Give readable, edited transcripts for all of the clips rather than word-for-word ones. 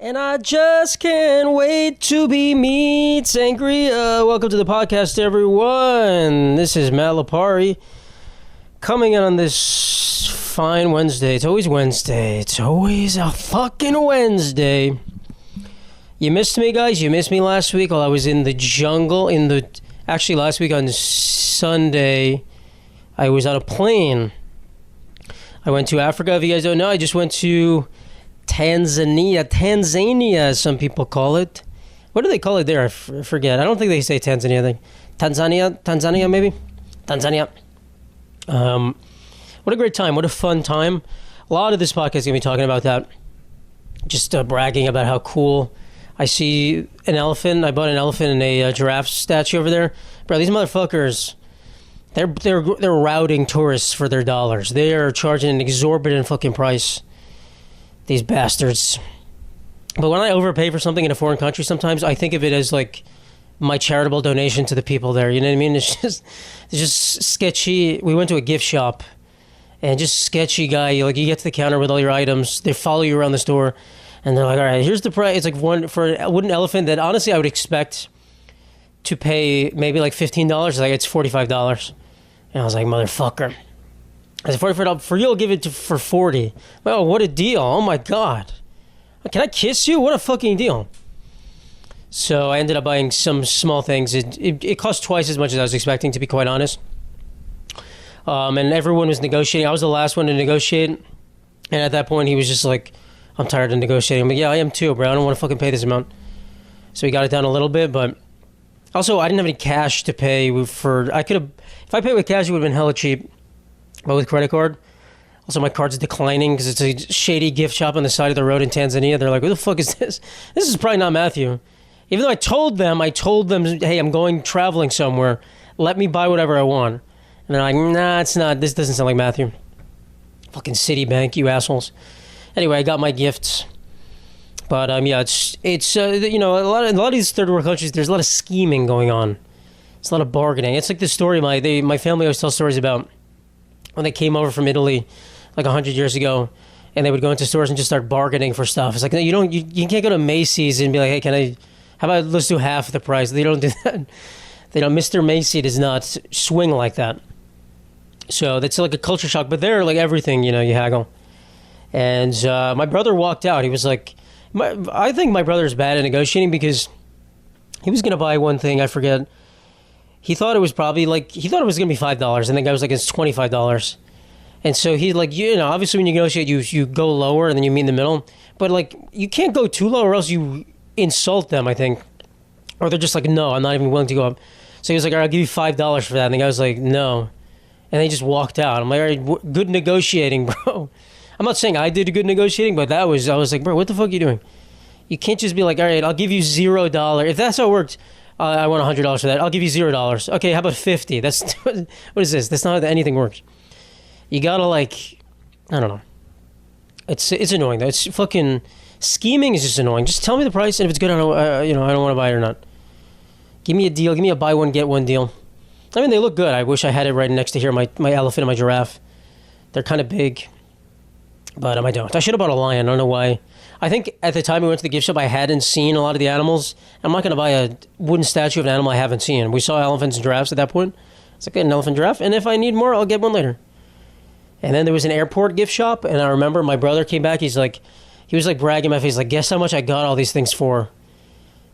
And I just can't wait to be Meat Sangria. Welcome to the podcast, everyone. This is Matt Lipari coming in on this fine Wednesday. It's always Wednesday. It's always a fucking Wednesday. You missed me, guys. You missed me last week while I was in the jungle. Actually, last week on Sunday, I was on a plane. I went to Africa. If you guys don't know, I just went to Tanzania, as some people call it. What do they call it there? I forget. I don't think they say Tanzania. Tanzania, maybe? Tanzania. What a great time. What a fun time. A lot of this podcast is going to be talking about that. Just bragging about how cool. I see an elephant. I bought an elephant and a giraffe statue over there. Bro, these motherfuckers, they're routing tourists for their dollars. They are charging an exorbitant fucking price. These bastards. But when I overpay for something in a foreign country, sometimes I think of it as like my charitable donation to the people there. You know what I mean? It's just sketchy. We went to a gift shop and just sketchy guy. You get to the counter with all your items. They follow you around the store and they're like, all right, here's the price. It's like one for a wooden elephant that honestly I would expect to pay maybe like $15. It's like, it's $45. And I was like, motherfucker. I said, $45 for you, I'll give it for $40. Oh, what a deal. Oh my God. Can I kiss you? What a fucking deal. So I ended up buying some small things. It cost twice as much as I was expecting, to be quite honest. And everyone was negotiating. I was the last one to negotiate. And at that point, he was just like, I'm tired of negotiating. I'm like, yeah, I am too, bro. I don't want to fucking pay this amount. So he got it down a little bit, but also I didn't have any cash to pay for. If I paid with cash, it would have been hella cheap. But with credit card, also my card's declining because it's a shady gift shop on the side of the road in Tanzania. They're like, who the fuck is this? This is probably not Matthew. Even though I told them, hey, I'm going traveling somewhere. Let me buy whatever I want. And they're like, nah, it's not. This doesn't sound like Matthew. Fucking Citibank, you assholes. Anyway, I got my gifts. But yeah, it's a lot of these third world countries, there's a lot of scheming going on. It's a lot of bargaining. It's like the story my family always tells stories about. When they came over from Italy like 100 years ago and they would go into stores and just start bargaining for stuff. It's like, no, you can't go to Macy's and be like, hey, how about let's do half the price? They don't do that. Mr. Macy does not swing like that. So that's like a culture shock, but they're like everything, you haggle. And my brother walked out. He was like, I think my brother's bad at negotiating because he was going to buy one thing, I forget. He thought it was going to be $5, and the guy was like, it's $25. And so he's like, obviously when you negotiate, you go lower and then you meet in the middle. But like, you can't go too low or else you insult them, I think. Or they're just like, no, I'm not even willing to go up. So he was like, all right, I'll give you $5 for that. And the guy was like, no. And they just walked out. I'm like, all right, good negotiating, bro. I'm not saying I did good negotiating, but I was like, bro, what the fuck are you doing? You can't just be like, all right, I'll give you $0. If that's how it works, I want $100 for that. I'll give you $0. Okay, how about 50? That's what is this? That's not how anything works. You gotta I don't know. It's annoying though. It's fucking scheming is just annoying. Just tell me the price, and if it's good, I don't want to buy it or not. Give me a deal. Give me a buy one get one deal. I mean, they look good. I wish I had it right next to here. My elephant and my giraffe. They're kind of big, but I don't. I should have bought a lion. I don't know why. I think at the time we went to the gift shop, I hadn't seen a lot of the animals. I'm not going to buy a wooden statue of an animal I haven't seen. We saw elephants and giraffes at that point. It's like an elephant giraffe, and if I need more, I'll get one later. And then there was an airport gift shop, and I remember my brother came back. He was like bragging in my face, like, guess how much I got all these things for?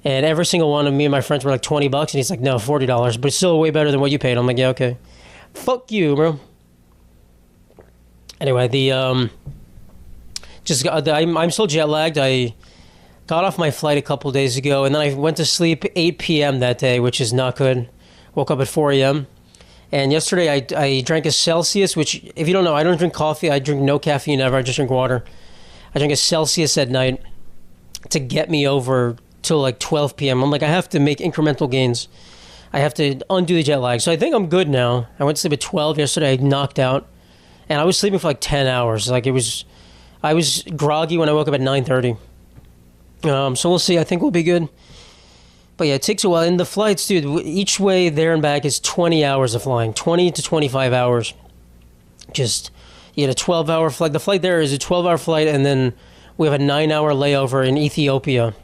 And every single one of me and my friends were like $20, and he's like, no, $40, but it's still way better than what you paid. I'm like, yeah, okay. Fuck you, bro. Anyway, I'm still jet lagged. I got off my flight a couple days ago, and then I went to sleep 8 p.m. that day, which is not good. Woke up at 4 a.m. And yesterday I drank a Celsius, which, if you don't know, I don't drink coffee. I drink no caffeine ever. I just drink water. I drank a Celsius at night to get me over till like 12 p.m. I'm like, I have to make incremental gains. I have to undo the jet lag. So I think I'm good now. I went to sleep at 12 yesterday. I knocked out. And I was sleeping for like 10 hours. I was groggy when I woke up at 9:30. So we'll see. I think we'll be good. But yeah, it takes a while. And the flights, dude, each way there and back is 20 hours of flying. 20 to 25 hours. You had a 12-hour flight. The flight there is a 12-hour flight, and then we have a 9-hour layover in Ethiopia,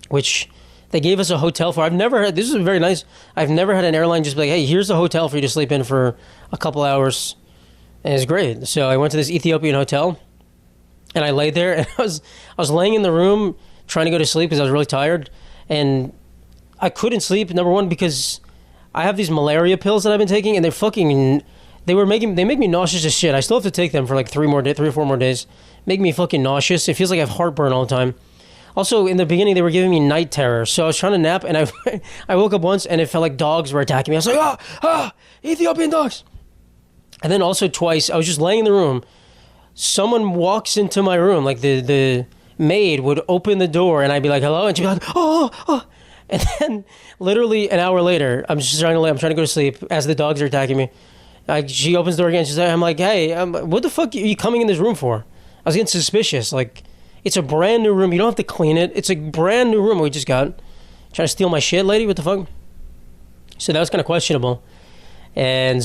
which they gave us a hotel for. This is very nice. I've never had an airline just be like, hey, here's a hotel for you to sleep in for a couple hours. And it's great. So I went to this Ethiopian hotel, and I laid there, and I was laying in the room trying to go to sleep because I was really tired, and I couldn't sleep, number one, because I have these malaria pills that I've been taking, and they make me nauseous as shit. I still have to take them for like 3 or 4 more days. Make me fucking nauseous. It feels like I have heartburn all the time. Also, in the beginning, they were giving me night terror. So I was trying to nap, and I woke up once, and it felt like dogs were attacking me. I was like, Ethiopian dogs. And then also twice, I was just laying in the room. Someone walks into my room, like the maid would open the door, and I'd be like, hello? And she'd be like, oh. And then literally an hour later, I'm trying to go to sleep as the dogs are attacking me. She opens the door again. I'm like, hey, what the fuck are you coming in this room for? I was getting suspicious. Like, it's a brand new room. You don't have to clean it. It's a brand new room we just got. Trying to steal my shit, lady? What the fuck? So that was kind of questionable. And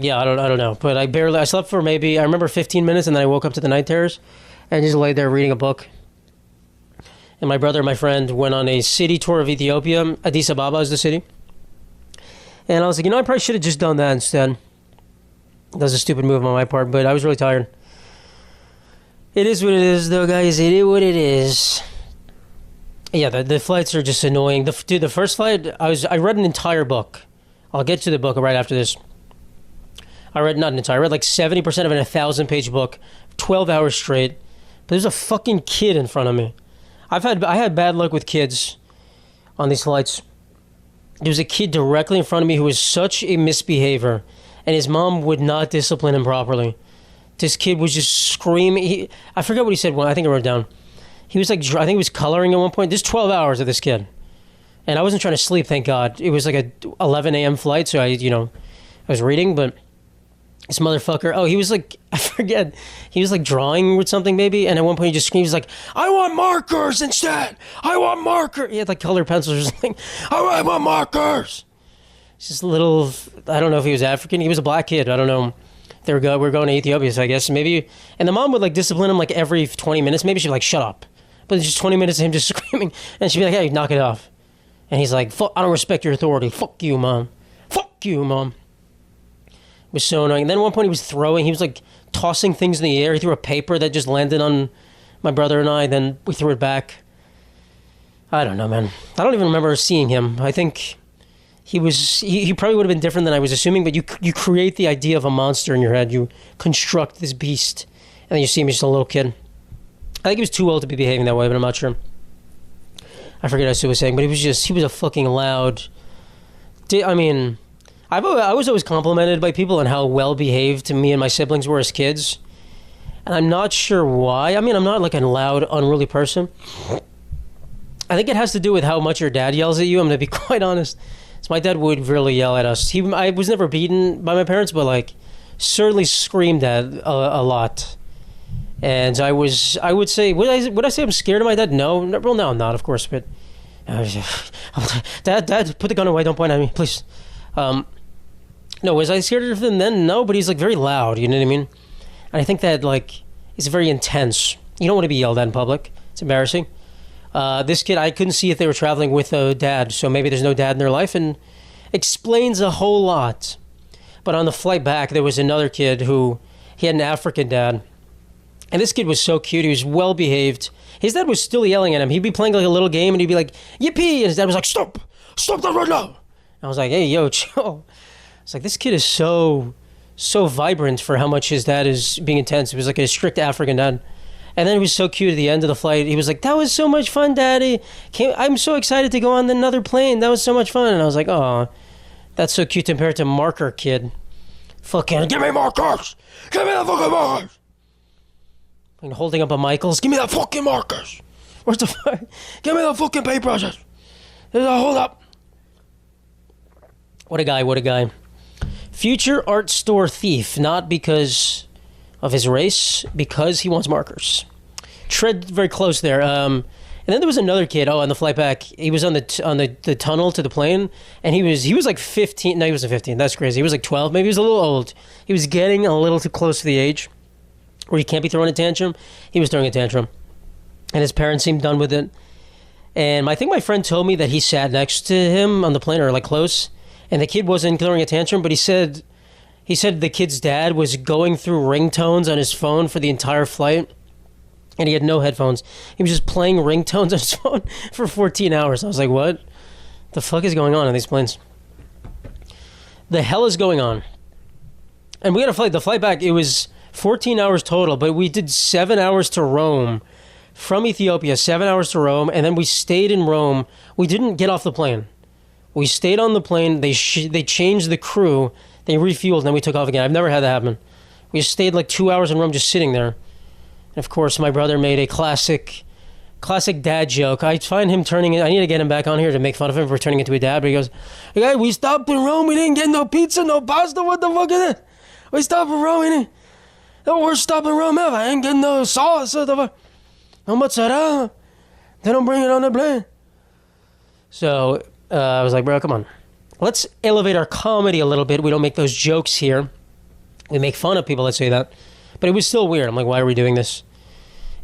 yeah, I don't know. But I slept for maybe, I remember 15 minutes, and then I woke up to the night terrors and just laid there reading a book. And my brother and my friend went on a city tour of Ethiopia. Addis Ababa is the city. And I was like, I probably should have just done that instead. That was a stupid move on my part, but I was really tired. It is what it is, though, guys. It is what it is. Yeah, the flights are just annoying. The first flight, I read an entire book. I'll get to the book right after this. I read like 70% of an 1,000-page book, 12 hours straight. But there's a fucking kid in front of me. I had bad luck with kids on these flights. There was a kid directly in front of me who was such a misbehavior, and his mom would not discipline him properly. This kid was just screaming. I forgot what he said. I think I wrote it down. He was like, I think he was coloring at one point. There's 12 hours of this kid. And I wasn't trying to sleep, thank God. It was like a 11 a.m. flight, so I was reading, but this motherfucker, he was like, I forget, he was like drawing with something maybe, and at one point he just screamed, he's like, I want markers instead! I want markers! He had like colored pencils or something. I want markers! It's just a little, I don't know if he was African. He was a black kid. I don't know. We're going to Ethiopia, so I guess maybe, and the mom would like discipline him like every 20 minutes. Maybe she'd be like, shut up. But it's just 20 minutes of him just screaming, and she'd be like, hey, knock it off. And he's like, I don't respect your authority. Fuck you, mom. Fuck you, mom. It was so annoying. And then at one point he was like tossing things in the air. He threw a paper that just landed on my brother and I. Then we threw it back. I don't know, man. I don't even remember seeing him. I think he probably would have been different than I was assuming, but you create the idea of a monster in your head. You construct this beast, and then you see him as just a little kid. I think he was too old to be behaving that way, but I'm not sure. I forget what I was saying, but he was a fucking loud. I mean, I was always complimented by people on how well behaved me and my siblings were as kids, and I'm not sure why. I mean, I'm not like a loud, unruly person. I think it has to do with how much your dad yells at you. I'm gonna be quite honest. So my dad would really yell at us. I was never beaten by my parents, but like certainly screamed at a lot. And I would say, would I say I'm scared of my dad? No. Well, no, I'm not, of course. But Dad, put the gun away. Don't point at me, please. No, was I scared of him then? No, but he's like very loud. You know what I mean? And I think that like is very intense. You don't want to be yelled at in public. It's embarrassing. This kid, I couldn't see if they were traveling with a dad, so maybe there's no dad in their life, and explains a whole lot. But on the flight back, there was another kid who he had an African dad. And this kid was so cute. He was well behaved. His dad was still yelling at him. He'd be playing like a little game, and he'd be like, yippee! And his dad was like, stop that right now! And I was like, hey, yo, chill. It's like, this kid is so vibrant for how much his dad is being intense. It was like a strict African dad. And then he was so cute at the end of the flight. He was like, that was so much fun, Daddy. I'm so excited to go on another plane. That was so much fun. And I was like, oh, that's so cute compared to Marker Kid. Fucking, give me markers! Give me the fucking markers! And holding up a Michaels, give me the fucking markers! Where's the fuck? Give me the fucking paintbrushes! Hold up! What a guy. Future art store thief, not because of his race, because he wants markers. Tread very close there. And then there was another kid. On the flight back, he was on the tunnel to the plane, and he was like 15. No, he wasn't 15. That's crazy. He was like 12. Maybe he was a little old. He was getting a little too close to the age. where you can't be throwing a tantrum. He was throwing a tantrum. And his parents seemed done with it. And I think my friend told me that he sat next to him on the plane, or like close, and the kid wasn't throwing a tantrum, but he said the kid's dad was going through ringtones on his phone for the entire flight, and he had no headphones. He was just playing ringtones on his phone for 14 hours. I was like, what the fuck is going on these planes? The hell is going on? And we had a flight. The flight back, it was 14 hours total, but we did 7 hours to Rome. From Ethiopia, 7 hours to Rome, and then we stayed in Rome. We didn't get off the plane. We stayed on the plane. They changed the crew. They refueled, and then we took off again. I've never had that happen. We just stayed like 2 hours in Rome just sitting there. And of course, my brother made a classic dad joke. I find him turning it. I need to get him back on here to make fun of him for turning into a dad. But he goes, hey, we stopped in Rome. We didn't get no pizza, no pasta. What the fuck is it? We stopped in Rome. We didn't. The worst stop in Rome ever. I ain't getting no sauce. What the fuck? No mozzarella. They don't bring it on the plane. So I was like, bro, come on. Let's elevate our comedy a little bit. We don't make those jokes here. We make fun of people that say that. But it was still weird. I'm like, why are we doing this?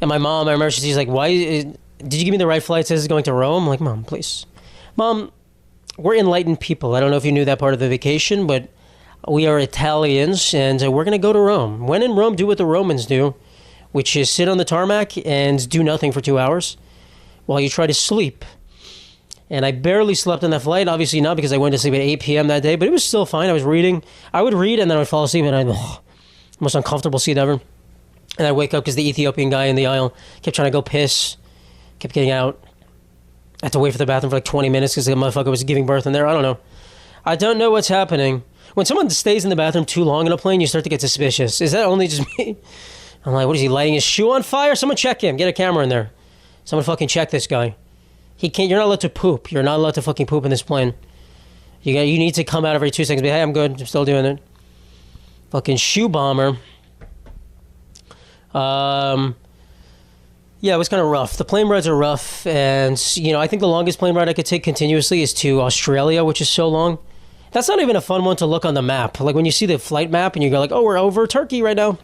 And my mom, I remember she's like, did you give me the right flight? It says it's going to Rome. I'm like, Mom, please. Mom, we're enlightened people. I don't know if you knew that part of the vacation, but we are Italians, and we're going to go to Rome. When in Rome, do what the Romans do, which is sit on the tarmac and do nothing for 2 hours while you try to sleep. And I barely slept on that flight. Obviously not, because I went to sleep at 8 p.m. that day, but it was still fine. I was reading. I would read, and then I would fall asleep, and most uncomfortable seat ever. And I'd wake up because the Ethiopian guy in the aisle kept trying to go piss, kept getting out. I had to wait for the bathroom for like 20 minutes because the motherfucker was giving birth in there. I don't know. I don't know what's happening. When someone stays in the bathroom too long in a plane, you start to get suspicious. Is that only just me? I'm like, what is he, lighting his shoe on fire? Someone check him. Get a camera in there. Someone fucking check this guy. You're not allowed to poop. You're not allowed to fucking poop in this plane. You need to come out every 2 seconds. Be, hey, I'm good. I'm still doing it. Fucking shoe bomber. Yeah, it was kind of rough. The plane rides are rough, and I think the longest plane ride I could take continuously is to Australia, which is so long. That's not even a fun one to look on the map. Like when you see the flight map and you go like, oh, we're over Turkey right now.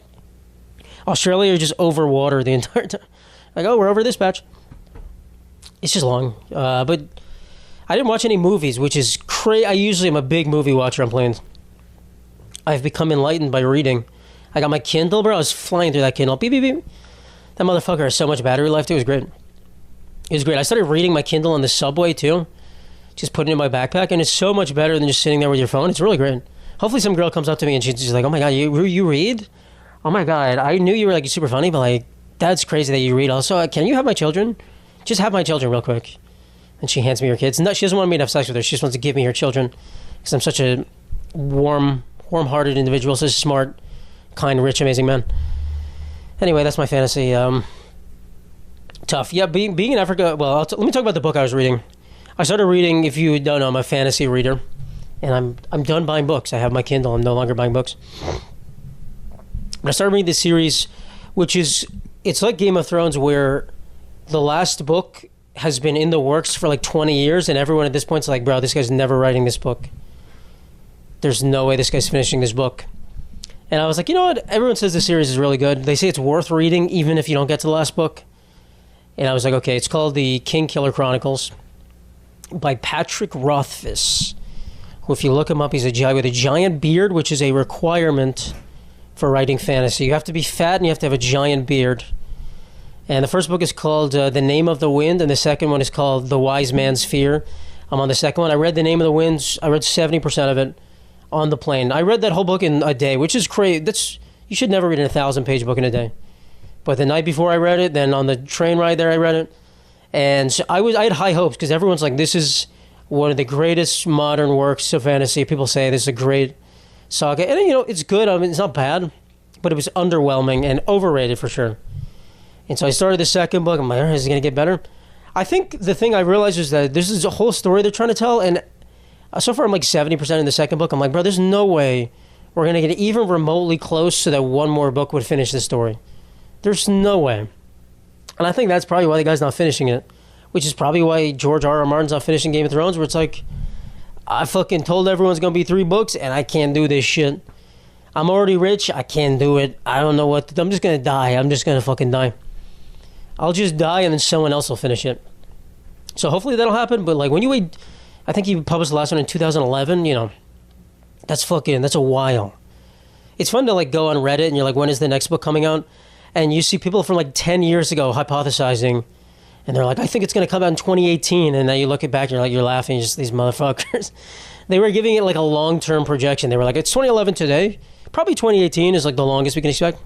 Australia, you're just over water the entire time. Like, oh, we're over this patch. It's just long. But I didn't watch any movies, which is crazy. I usually am a big movie watcher on planes. I've become enlightened by reading. I got my Kindle, bro. I was flying through that Kindle. Beep, beep, beep. That motherfucker has so much battery life. It was great. It was great. I started reading my Kindle on the subway, too. Just putting it in my backpack. And it's so much better than just sitting there with your phone. It's really great. Hopefully some girl comes up to me and she's like, oh, my God, you read? Oh, my God. I knew you were, like, super funny, but, like, that's crazy that you read. Also, can you have my children? Just have my children real quick. And she hands me her kids. No, she doesn't want me to have sex with her. She just wants to give me her children. Because I'm such a warm-hearted individual. Such a smart, kind, rich, amazing man. Anyway, that's my fantasy. Tough. Yeah, being in Africa... Well, let me talk about the book I was reading. I started reading, if you don't know, I'm a fantasy reader. And I'm done buying books. I have my Kindle. I'm no longer buying books. But I started reading this series, which is... It's like Game of Thrones, where the last book has been in the works for like 20 years, and everyone at this point is like, bro, this guy's never writing this book. There's no way this guy's finishing this book. And I was like, you know what? Everyone says this series is really good. They say it's worth reading even if you don't get to the last book. And I was like, okay, it's called the Kingkiller Chronicles by Patrick Rothfuss, who, if you look him up, he's a guy with a giant beard, which is a requirement for writing fantasy. You have to be fat and you have to have a giant beard. And the first book is called The Name of the Wind, and the second one is called The Wise Man's Fear. I'm on the second one. I read The Name of the Wind. I read 70% of it on the plane. I read that whole book in a day, which is crazy. You should never read a 1,000-page book in a day. But the night before I read it, then on the train ride there I read it. And so I had high hopes because everyone's like, this is one of the greatest modern works of fantasy. People say this is a great saga. And, it's good. I mean, it's not bad. But it was underwhelming and overrated for sure. And so I started the second book. I'm like, is it going to get better? I think the thing I realized is that this is a whole story they're trying to tell. And so far I'm like 70% in the second book. I'm like, bro, there's no way we're going to get even remotely close so that one more book would finish this story. There's no way. And I think that's probably why the guy's not finishing it. Which is probably why George R.R. Martin's not finishing Game of Thrones, where it's like, I fucking told everyone it's going to be 3 books and I can't do this shit. I'm already rich. I can't do it. I don't know what to do. I'm just going to die. I'm just going to fucking die. I'll just die and then someone else will finish it. So hopefully that'll happen. But like when you wait, I think he published the last one in 2011, you know, that's a while. It's fun to like go on Reddit and you're like, when is the next book coming out? And you see people from like 10 years ago hypothesizing and they're like, I think it's going to come out in 2018. And now you look it back and you're like, you're laughing, just these motherfuckers. They were giving it like a long-term projection. They were like, it's 2011 today. Probably 2018 is like the longest we can expect.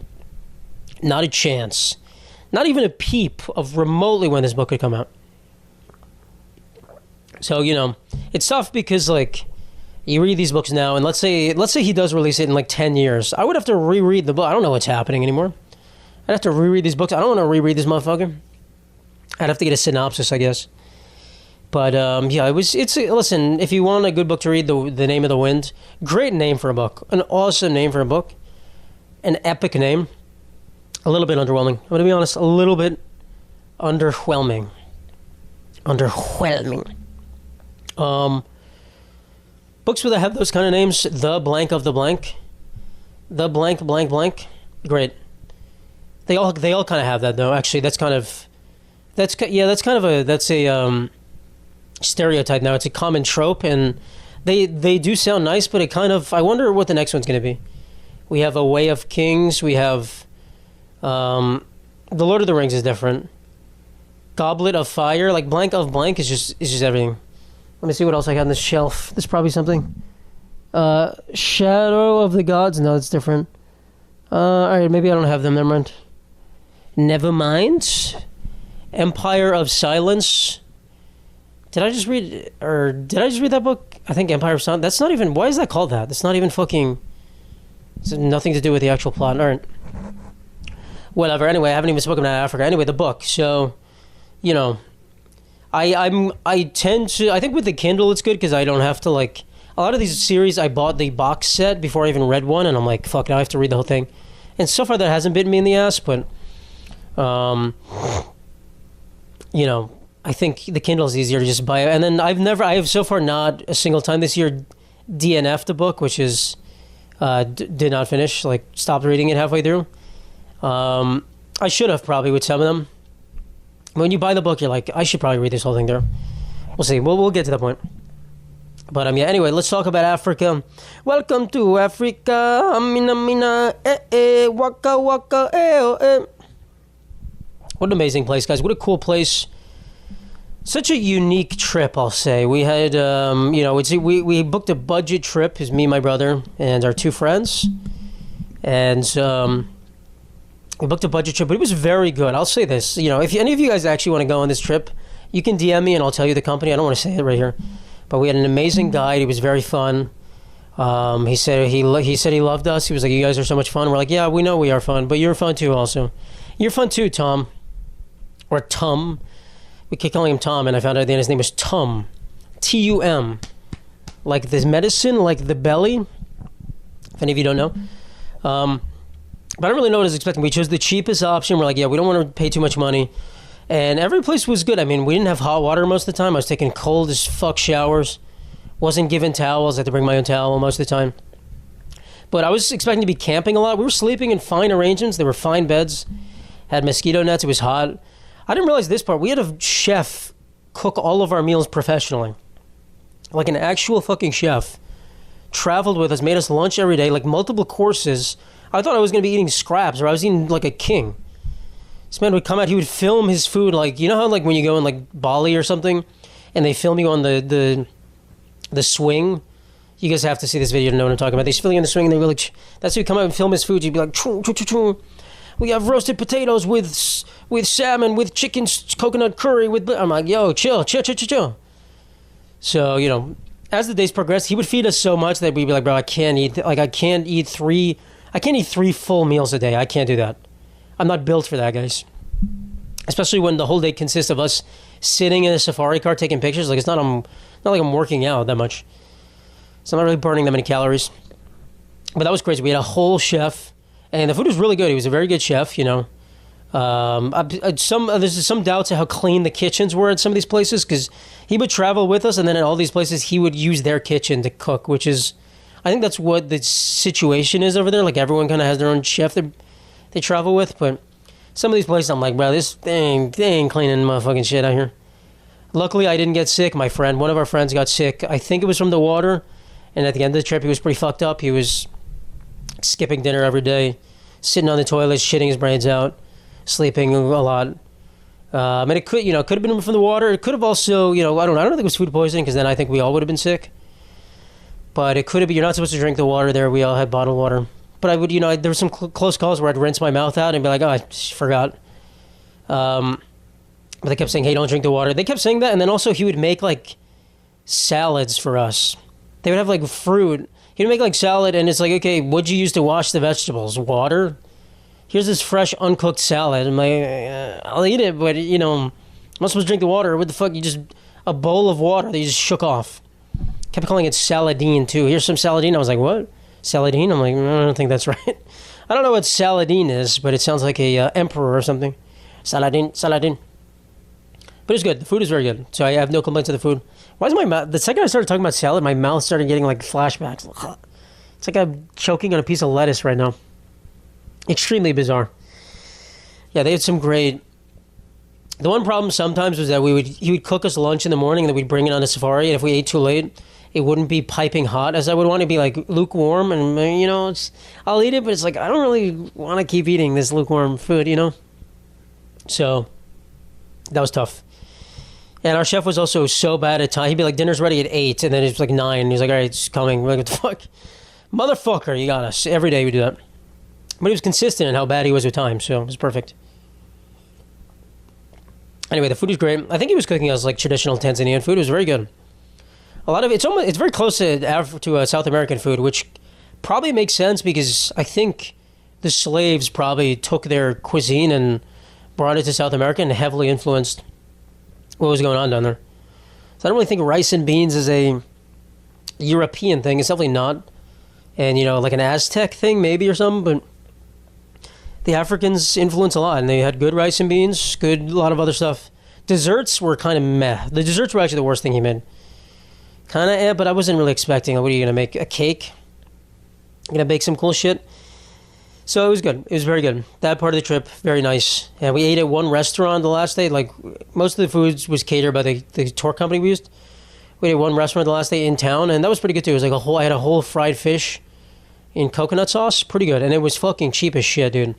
Not a chance. Not even a peep of remotely when this book could come out. So, you know, it's tough because like you read these books now and let's say he does release it in like 10 years. I would have to reread the book. I don't know what's happening anymore. I'd have to reread these books. I don't want to reread this motherfucker. I'd have to get a synopsis, I guess. But yeah, listen, if you want a good book to read, The Name of the Wind, great name for a book. An awesome name for a book. An epic name. A little bit underwhelming. I'm going to be honest, a little bit underwhelming. Books where they have those kind of names, The Blank of the Blank. The Blank, Blank, Blank. Great. They all kind of have that though. Actually, that's a stereotype now. It's a common trope, and they do sound nice, but it kind of. I wonder what the next one's going to be. We have A Way of Kings. We have, The Lord of the Rings is different. Goblet of Fire, like Blank of Blank is just everything. Let me see what else I got on this shelf. There's probably something. Shadow of the Gods. No, it's different. All right, maybe I don't have them. Never mind. Empire of Silence. Did I just read that book? I think Empire of Silence. That's not even. Why is that called that? That's not even fucking. It's nothing to do with the actual plot. All right. Whatever. Anyway, I haven't even spoken about Africa. Anyway, the book. So, you know, I tend to. I think with the Kindle it's good because I don't have to like. A lot of these series, I bought the box set before I even read one, and I'm like, fuck, now I have to read the whole thing. And so far that hasn't bitten me in the ass, but, you know, I think the Kindle is easier to just buy. And then I have so far not a single time this year DNF'd a book, which is, did not finish, like stopped reading it halfway through. I should have probably with some of them. When you buy the book, you're like, I should probably read this whole thing through. We'll see. We'll get to that point. But yeah, anyway, let's talk about Africa. Welcome to Africa. Mina, waka waka, What an amazing place, guys. What a cool place. Such a unique trip, I'll say. We had, you know, we booked a budget trip. It's me, my brother, and our two friends. And we booked a budget trip, but it was very good. I'll say this. You know, if any of you guys actually want to go on this trip, you can DM me and I'll tell you the company. I don't want to say it right here. But we had an amazing guide. He was very fun. He said he loved us. He was like, you guys are so much fun. We're like, yeah, we know we are fun, but you're fun too also. You're fun too, Tom. Or Tum. We kept calling him Tom, and I found out at the end his name was Tum. T-U-M. Like this medicine, like the belly. If any of you don't know. But I don't really know what I was expecting. We chose the cheapest option. We're like, yeah, we don't want to pay too much money. And every place was good. I mean, we didn't have hot water most of the time. I was taking cold as fuck showers. Wasn't given towels. I had to bring my own towel most of the time. But I was expecting to be camping a lot. We were sleeping in fine arrangements. There were fine beds. Had mosquito nets. It was hot. I didn't realize this part. We had a chef cook all of our meals professionally. Like an actual fucking chef. Traveled with us, made us lunch every day, like multiple courses. I thought I was going to be eating scraps, or I was eating like a king. This man would come out, he would film his food, like, you know how like when you go in like Bali or something, and they film you on the swing? You guys have to see this video to know what I'm talking about. They film you on the swing, and they were like, that's how he'd come out and film his food. You'd be like, choo, choo, choo, choo. We have roasted potatoes with salmon, with chicken, coconut curry, with... I'm like, yo, chill. So, you know, as the days progressed, he would feed us so much that we'd be like, bro, I can't eat three full meals a day. I can't do that. I'm not built for that, guys. Especially when the whole day consists of us sitting in a safari car taking pictures. Like, it's not like I'm working out that much. So I'm not really burning that many calories. But that was crazy. We had a whole chef, and the food was really good. He was a very good chef, you know. There's some doubts of how clean the kitchens were at some of these places, because he would travel with us, and then at all these places, he would use their kitchen to cook, which is I think that's what the situation is over there. Like everyone kind of has their own chef they travel with, but some of these places I'm like, bro, they ain't cleaning motherfucking shit out here. Luckily, I didn't get sick. One of our friends got sick. I think it was from the water, and at the end of the trip, he was pretty fucked up. He was skipping dinner every day, sitting on the toilet, shitting his brains out, sleeping a lot. And it could have been from the water. It could have also, I don't think it was food poisoning, because then I think we all would have been sick. But it could have been, you're not supposed to drink the water there. We all had bottled water. But I would, there were some close calls where I'd rinse my mouth out and be like, oh, I forgot. But they kept saying, hey, don't drink the water. They kept saying that. And then also he would make like salads for us. They would have like fruit. He'd make like salad, and it's like, okay, what'd you use to wash the vegetables? Water? Here's this fresh, uncooked salad. I'm like, I'll eat it, but, I'm not supposed to drink the water. What the fuck? A bowl of water that you just shook off. Kept calling it saladine, too. Here's some saladine. I was like, what? Saladine? I'm like, I don't think that's right. I don't know what saladine is, but it sounds like a emperor or something. Saladine. But it's good. The food is very good. So I have no complaints with the food. Why is my mouth... The second I started talking about salad, my mouth started getting like flashbacks. It's like I'm choking on a piece of lettuce right now. Extremely bizarre. Yeah, they had some great... The one problem sometimes was that he would cook us lunch in the morning, and then we'd bring it on a safari, and if we ate too late, it wouldn't be piping hot as I would want it to be, like lukewarm, and I'll eat it, but it's like I don't really want to keep eating this lukewarm food, So that was tough. And our chef was also so bad at time. He'd be like, dinner's ready at 8, and then it's like 9. He's like, all right, it's coming. We're like, what the fuck? Motherfucker, you got us. Every day we do that. But he was consistent in how bad he was with time, so it was perfect. Anyway, the food was great. I think he was cooking us like traditional Tanzanian food. It was very good. A lot of it's very close to South American food, which probably makes sense because I think the slaves probably took their cuisine and brought it to South America and heavily influenced what was going on down there. So I don't really think rice and beans is a European thing. It's definitely not. And, like an Aztec thing maybe or something, but the Africans influence a lot, and they had good rice and beans, a lot of other stuff. Desserts were kind of meh. The desserts were actually the worst thing he made. Kind of but I wasn't really expecting, what are you going to make, a cake? Going to bake some cool shit? So it was good. It was very good. That part of the trip, very nice. And we ate at one restaurant the last day. Like, most of the food was catered by the tour company we used. We ate at one restaurant the last day in town, and that was pretty good too. It was like I had a whole fried fish in coconut sauce. Pretty good. And it was fucking cheap as shit, dude. It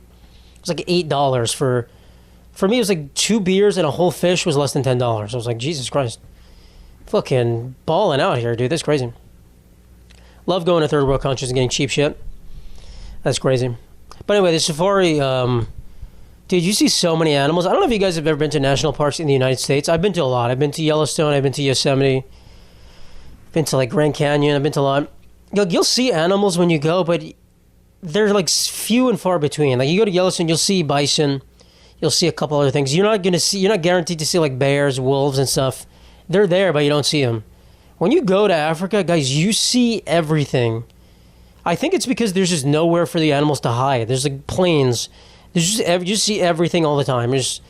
was like $8 for me. It was like 2 beers and a whole fish was less than $10. I was like, Jesus Christ, fucking balling out here, dude. That's crazy. Love going to third world countries and getting cheap shit. That's crazy. But anyway, the safari, dude, you see so many animals. I don't know if you guys have ever been to national parks in the United States. I've been to a lot. I've been to Yellowstone. I've been to Yosemite. Been to like Grand Canyon. I've been to a lot. You'll see animals when you go, but they're like few and far between. Like you go to Yellowstone, you'll see bison, you'll see a couple other things. You're not guaranteed to see like bears, wolves, and stuff. They're there, but you don't see them. When you go to Africa, guys, you see everything. I think it's because there's just nowhere for the animals to hide. There's like plains. There's just you see everything all the time. There's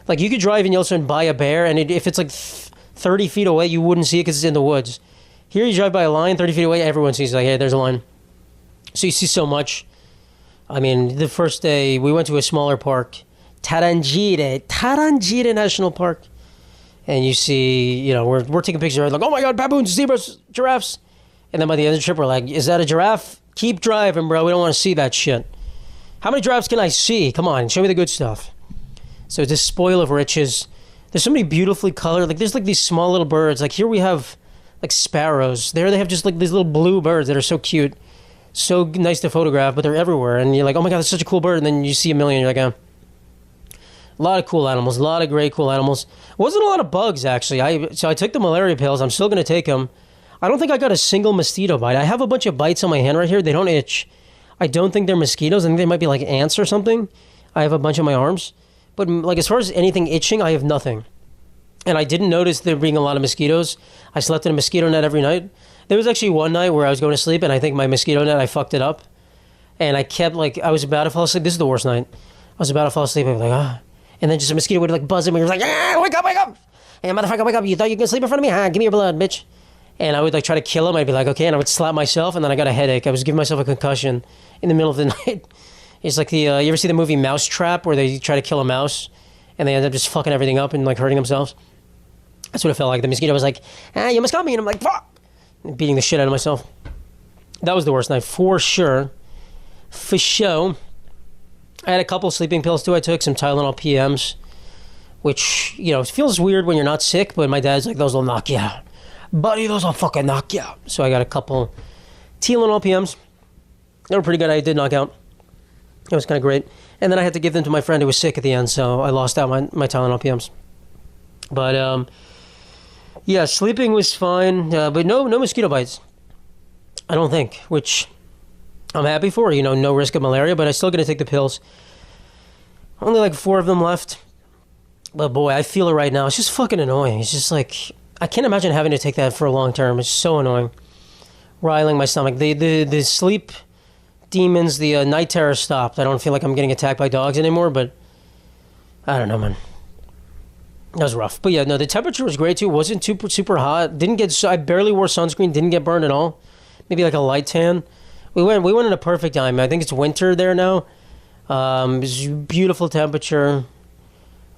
like you could drive in Yellowstone and buy a bear, and if it's like 30 feet away, you wouldn't see it because it's in the woods. Here, you drive by a lion 30 feet away, everyone sees it. Like, hey, there's a lion. So you see so much. I mean, the first day, we went to a smaller park, Tarangire National Park. And you see, we're taking pictures, like, oh my God, baboons, zebras, giraffes. And then by the end of the trip, we're like, is that a giraffe? Keep driving, bro. We don't want to see that shit. How many giraffes can I see? Come on, show me the good stuff. So it's a spoil of riches. There's so many beautifully colored, like, there's like these small little birds. Like, here we have like sparrows. There they have just like these little blue birds that are so cute. So nice to photograph, but they're everywhere. And you're like, oh my God, that's such a cool bird. And then you see a million, you're like, oh. A lot of cool animals, a lot of great cool animals. Wasn't a lot of bugs, actually. So I took the malaria pills. I'm still going to take them. I don't think I got a single mosquito bite. I have a bunch of bites on my hand right here. They don't itch. I don't think they're mosquitoes. I think they might be like ants or something. I have a bunch on my arms. But like as far as anything itching, I have nothing. And I didn't notice there being a lot of mosquitoes. I slept in a mosquito net every night. There was actually one night where I was going to sleep, and I think my mosquito net, I fucked it up. And I kept, like, I was about to fall asleep. This is the worst night. I was about to fall asleep. I was like, ah. And then just a mosquito would, like, buzz at me. He was like, ah, wake up, wake up. Hey, motherfucker, wake up. You thought you could sleep in front of me? Ah, give me your blood, bitch. and I would like try to kill him. I'd be like, okay, and I would slap myself, and then I got a headache. I was giving myself a concussion in the middle of the night. It's like you ever see the movie Mousetrap, where they try to kill a mouse, and they end up just fucking everything up and like hurting themselves? That's what it felt like. The mosquito was like, you almost got me, and I'm like, fuck, beating the shit out of myself. That was the worst night for sure. For sure. I had a couple sleeping pills too. I took some Tylenol PMs, which, it feels weird when you're not sick, but my dad's like, those will knock you out. Buddy, those will fucking knock you out. So I got a couple Tylenol PMs. They were pretty good. I did knock out. It was kind of great. And then I had to give them to my friend who was sick at the end, so I lost out my Tylenol PMs. But, yeah, sleeping was fine, but no mosquito bites. I don't think, which I'm happy for. No risk of malaria, but I'm still going to take the pills. Only like 4 of them left. But boy, I feel it right now. It's just fucking annoying. It's just like, I can't imagine having to take that for a long term. It's so annoying. Riling my stomach. The sleep demons, the night terror stopped. I don't feel like I'm getting attacked by dogs anymore, but I don't know, man. That was rough. But yeah, no, the temperature was great too. It wasn't super hot. I barely wore sunscreen. Didn't get burned at all. Maybe like a light tan. We went in a perfect time. I think it's winter there now. It was beautiful temperature.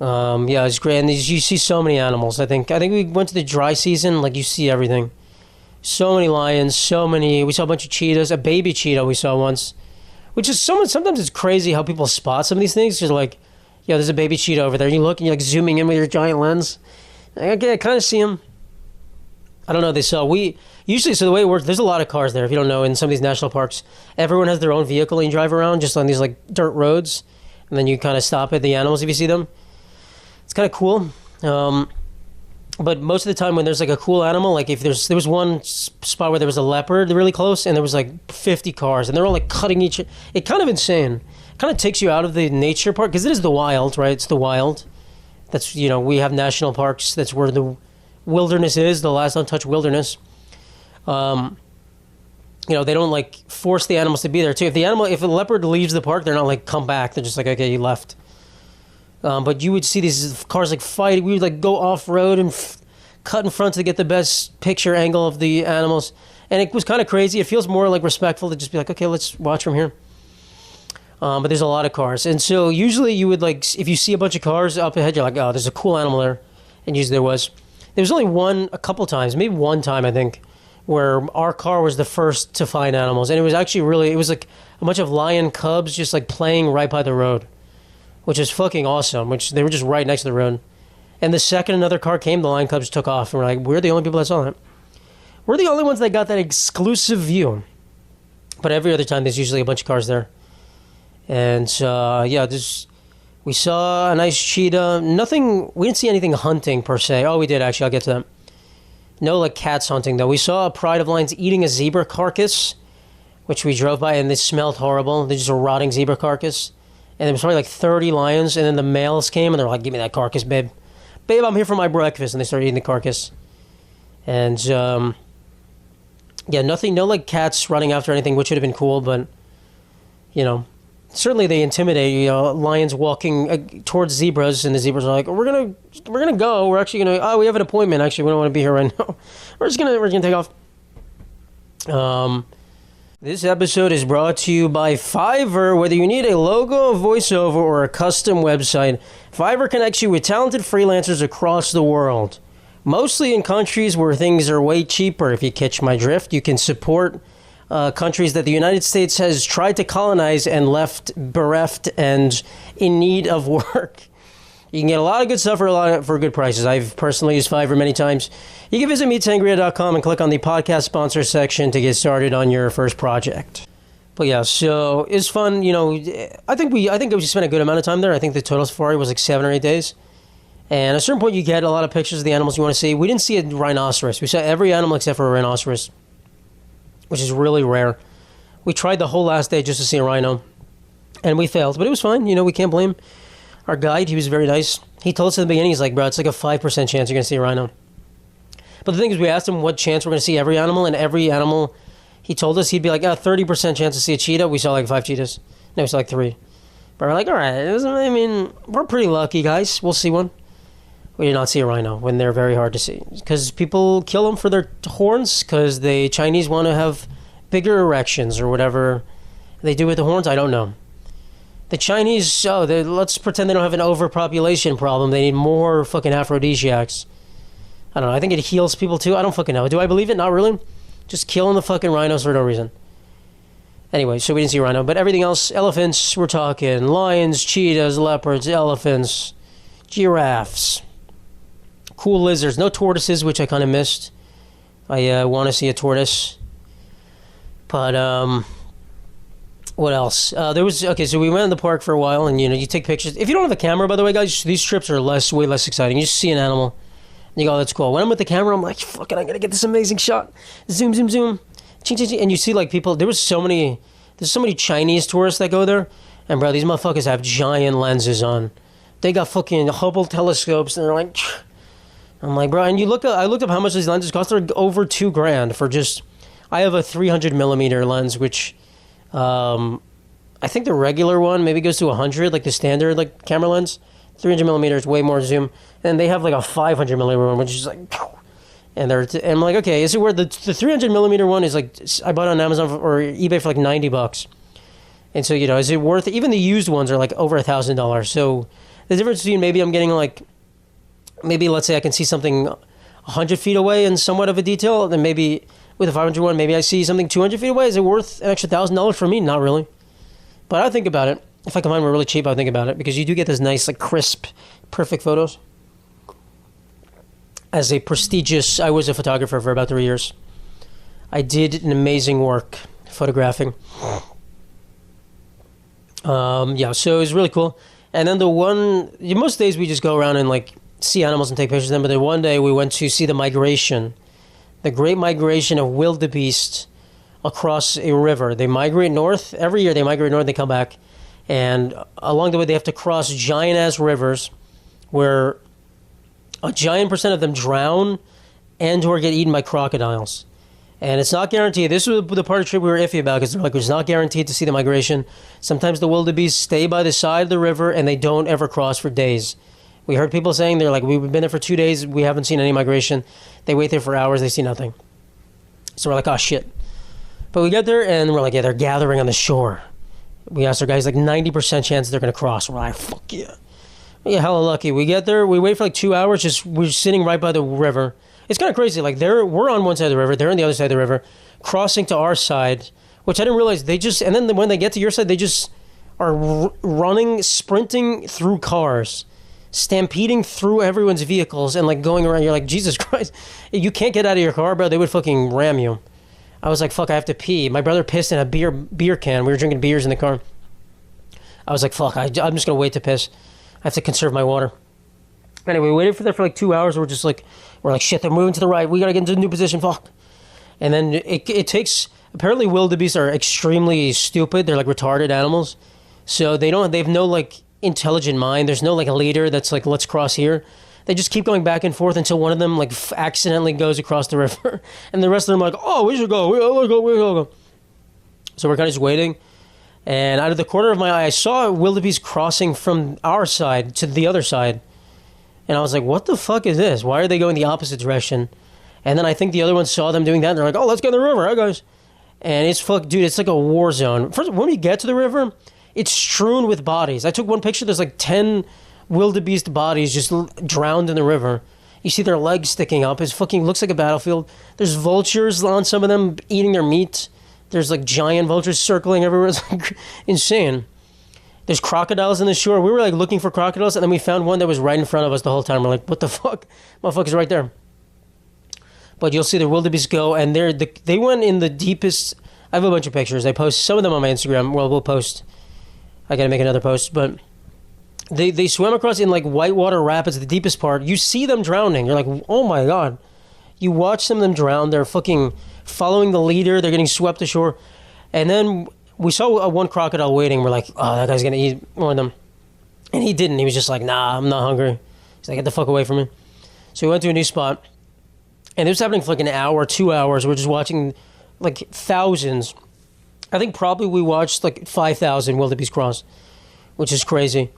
Yeah, it's great. And you see so many animals. I think we went to the dry season. Like, you see everything. So many lions. We saw a bunch of cheetahs. A baby cheetah we saw once, which is sometimes it's crazy how people spot some of these things. Because like, there's a baby cheetah over there. You look and you're like zooming in with your giant lens. Okay, I kind of see him. I don't know. So the way it works, there's a lot of cars there. If you don't know, in some of these national parks, everyone has their own vehicle and you drive around just on these like dirt roads, and then you kind of stop at the animals if you see them. It's kind of cool. But most of the time when there's like a cool animal, like if there was one spot where there was a leopard really close, and there was like 50 cars, and they're all like cutting it's kind of insane. It kind of takes you out of the nature park, because it is the wild, right? It's the wild. That's, we have national parks. That's where the wilderness is, the last untouched wilderness. They don't like force the animals to be there too. If a leopard leaves the park, they're not like, come back. They're just like, okay, you left. But you would see these cars like fight. We would like go off road and cut in front to get the best picture angle of the animals. And it was kind of crazy. It feels more like respectful to just be like, okay, let's watch from here. But there's a lot of cars. And so usually you would like, if you see a bunch of cars up ahead, you're like, oh, there's a cool animal there. And usually there was. There was only a couple times, maybe one time, I think, where our car was the first to find animals. And it was actually it was like a bunch of lion cubs just like playing right by the road, which is fucking awesome, which they were just right next to the road. And the second another car came, the lion cubs took off. And we're like, we're the only people that saw that. We're the only ones that got that exclusive view. But every other time, there's usually a bunch of cars there. And we saw a nice cheetah. We didn't see anything hunting per se. Oh, we did actually. I'll get to that. No, like cats hunting though. We saw a pride of lions eating a zebra carcass, which we drove by, and they smelled horrible. They're just a rotting zebra carcass. And there was probably like 30 lions, and then the males came, and they were like, give me that carcass, babe. Babe, I'm here for my breakfast. And they started eating the carcass. And, nothing, no like cats running after anything, which would have been cool, but, certainly they intimidate, lions walking towards zebras, and the zebras are like, we're gonna go. We're actually gonna. We have an appointment. Actually, we don't want to be here right now. We're gonna take off. This episode is brought to you by Fiverr. Whether you need a logo, a voiceover, or a custom website, Fiverr connects you with talented freelancers across the world. Mostly in countries where things are way cheaper. If you catch my drift, you can support countries that the United States has tried to colonize and left bereft and in need of work. You can get a lot of good stuff for good prices. I've personally used Fiverr many times. You can visit meatsangria.com and click on the podcast sponsor section to get started on your first project. But yeah, so it's fun. I think we spent a good amount of time there. I think the total safari was like 7 or 8 days. And at a certain point, you get a lot of pictures of the animals you want to see. We didn't see a rhinoceros. We saw every animal except for a rhinoceros, which is really rare. We tried the whole last day just to see a rhino, and we failed. But it was fine. We can't blame our guide. He was very nice. He told us at the beginning, he's like, bro, it's like a 5% chance you're going to see a rhino. But the thing is, we asked him what chance we're going to see every animal, and every animal, he told us he'd be like, 30% chance to see a cheetah. We saw like 5 cheetahs. No, we saw like 3. But we're like, all right, we're pretty lucky, guys. We'll see one. We did not see a rhino when they're very hard to see. Because people kill them for their horns, because the Chinese want to have bigger erections or whatever they do with the horns. I don't know. The Chinese, let's pretend they don't have an overpopulation problem. They need more fucking aphrodisiacs. I don't know. I think it heals people too. I don't fucking know. Do I believe it? Not really. Just killing the fucking rhinos for no reason. Anyway, so we didn't see a rhino. But everything else, elephants, we're talking lions, cheetahs, leopards, elephants, giraffes, cool lizards. No tortoises, which I kind of missed. I want to see a tortoise. But, what else? So we went in the park for a while, and, you take pictures. If you don't have a camera, by the way, guys, these trips are way less exciting. You just see an animal, and you go, oh, that's cool. When I'm with the camera, I'm like, fucking, I gotta get this amazing shot. Zoom, zoom, zoom. Ching, ching, ching. And you see, like, people, there's so many Chinese tourists that go there, and, bro, these motherfuckers have giant lenses on. They got fucking Hubble telescopes, and they're like, I'm like, bro, and I looked up how much these lenses cost. They're over $2,000 for just, I have a 300 millimeter lens, which, I think the regular one maybe goes to 100, like the standard like camera lens. 300 millimeters, way more zoom. And they have like a 500 millimeter one, which is like, and I'm like, okay, is it worth the 300 millimeter one is like, I bought it on Amazon or eBay for like $90. And so, is it worth it? Even the used ones are like over $1,000. So the difference between maybe I'm getting like, maybe let's say I can see something 100 feet away in somewhat of a detail, then maybe with a 500 one, maybe I see something 200 feet away. Is it worth an extra $1,000 for me? Not really. But I think about it. If I can find one really cheap, I think about it. Because you do get those nice, like, crisp, perfect photos. As a prestigious, I was a photographer for about 3 years. I did an amazing work photographing. So it was really cool. And then most days we just go around and, like, see animals and take pictures of them. But then one day we went to see the migration. The great migration of wildebeest across a river. They migrate north. Every year they migrate north, they come back. And along the way they have to cross giant-ass rivers where a giant percent of them drown and or get eaten by crocodiles. And it's not guaranteed. This was the part of the trip we were iffy about because they're like, it's not guaranteed to see the migration. Sometimes the wildebeest stay by the side of the river and they don't ever cross for days. We heard people saying, they're like, we've been there for 2 days, we haven't seen any migration. They wait there for hours, they see nothing. So we're like, oh shit. But we get there and we're like, yeah, they're gathering on the shore. We asked our guys, like 90% chance they're going to cross. We're like, fuck yeah. Yeah, hella lucky. We get there, we wait for like 2 hours, we're sitting right by the river. It's kind of crazy. Like we're on one side of the river, they're on the other side of the river, crossing to our side, which I didn't realize and then when they get to your side, they just are running, sprinting through cars, stampeding through everyone's vehicles and like going around. You're like, Jesus Christ, you can't get out of your car, bro. They would fucking ram you. I was like, fuck, I have to pee. My brother pissed in a beer can. We were drinking beers in the car. I was like, fuck, I'm just gonna wait to piss. I have to conserve my water. Anyway, we waited for that for like 2 hours. We're like, shit, they're moving to the right. We gotta get into a new position. Fuck. And then it takes. Apparently, wildebeest are extremely stupid. They're like retarded animals, so they have no like intelligent mind. There's no like a leader that's like, let's cross here. They just keep going back and forth until one of them like accidentally goes across the river, and the rest of them are like, oh, we should go. We gotta go. So we're kind of just waiting. And out of the corner of my eye, I saw wildebeest crossing from our side to the other side. And I was like, what the fuck is this? Why are they going the opposite direction? And then I think the other ones saw them doing that. And they're like, oh, let's get in the river, huh, guys? And it's it's like a war zone. First, when we get to the river, it's strewn with bodies. I took one picture. There's like 10 wildebeest bodies just drowned in the river. You see their legs sticking up. It fucking looks like a battlefield. There's vultures on some of them eating their meat. There's like giant vultures circling everywhere. It's like insane. There's crocodiles in the shore. We were like looking for crocodiles, and then we found one that was right in front of us the whole time. We're like, what the fuck? Motherfucker's right there. But you'll see the wildebeest go, and they went in the deepest. I have a bunch of pictures. I post some of them on my Instagram. Well, we'll post. I gotta make another post, but they swam across in like whitewater rapids, the deepest part. You see them drowning. You're like, oh my god. You watch them drown. They're fucking following the leader. They're getting swept ashore, and then we saw one crocodile waiting. We're like, oh, that guy's gonna eat one of them, and he didn't. He was just like, nah, I'm not hungry. He's like, get the fuck away from me. So we went to a new spot, and this was happening for like an hour, 2 hours. We're just watching like thousands. I think probably we watched like 5,000 wildebeest cross, which is crazy.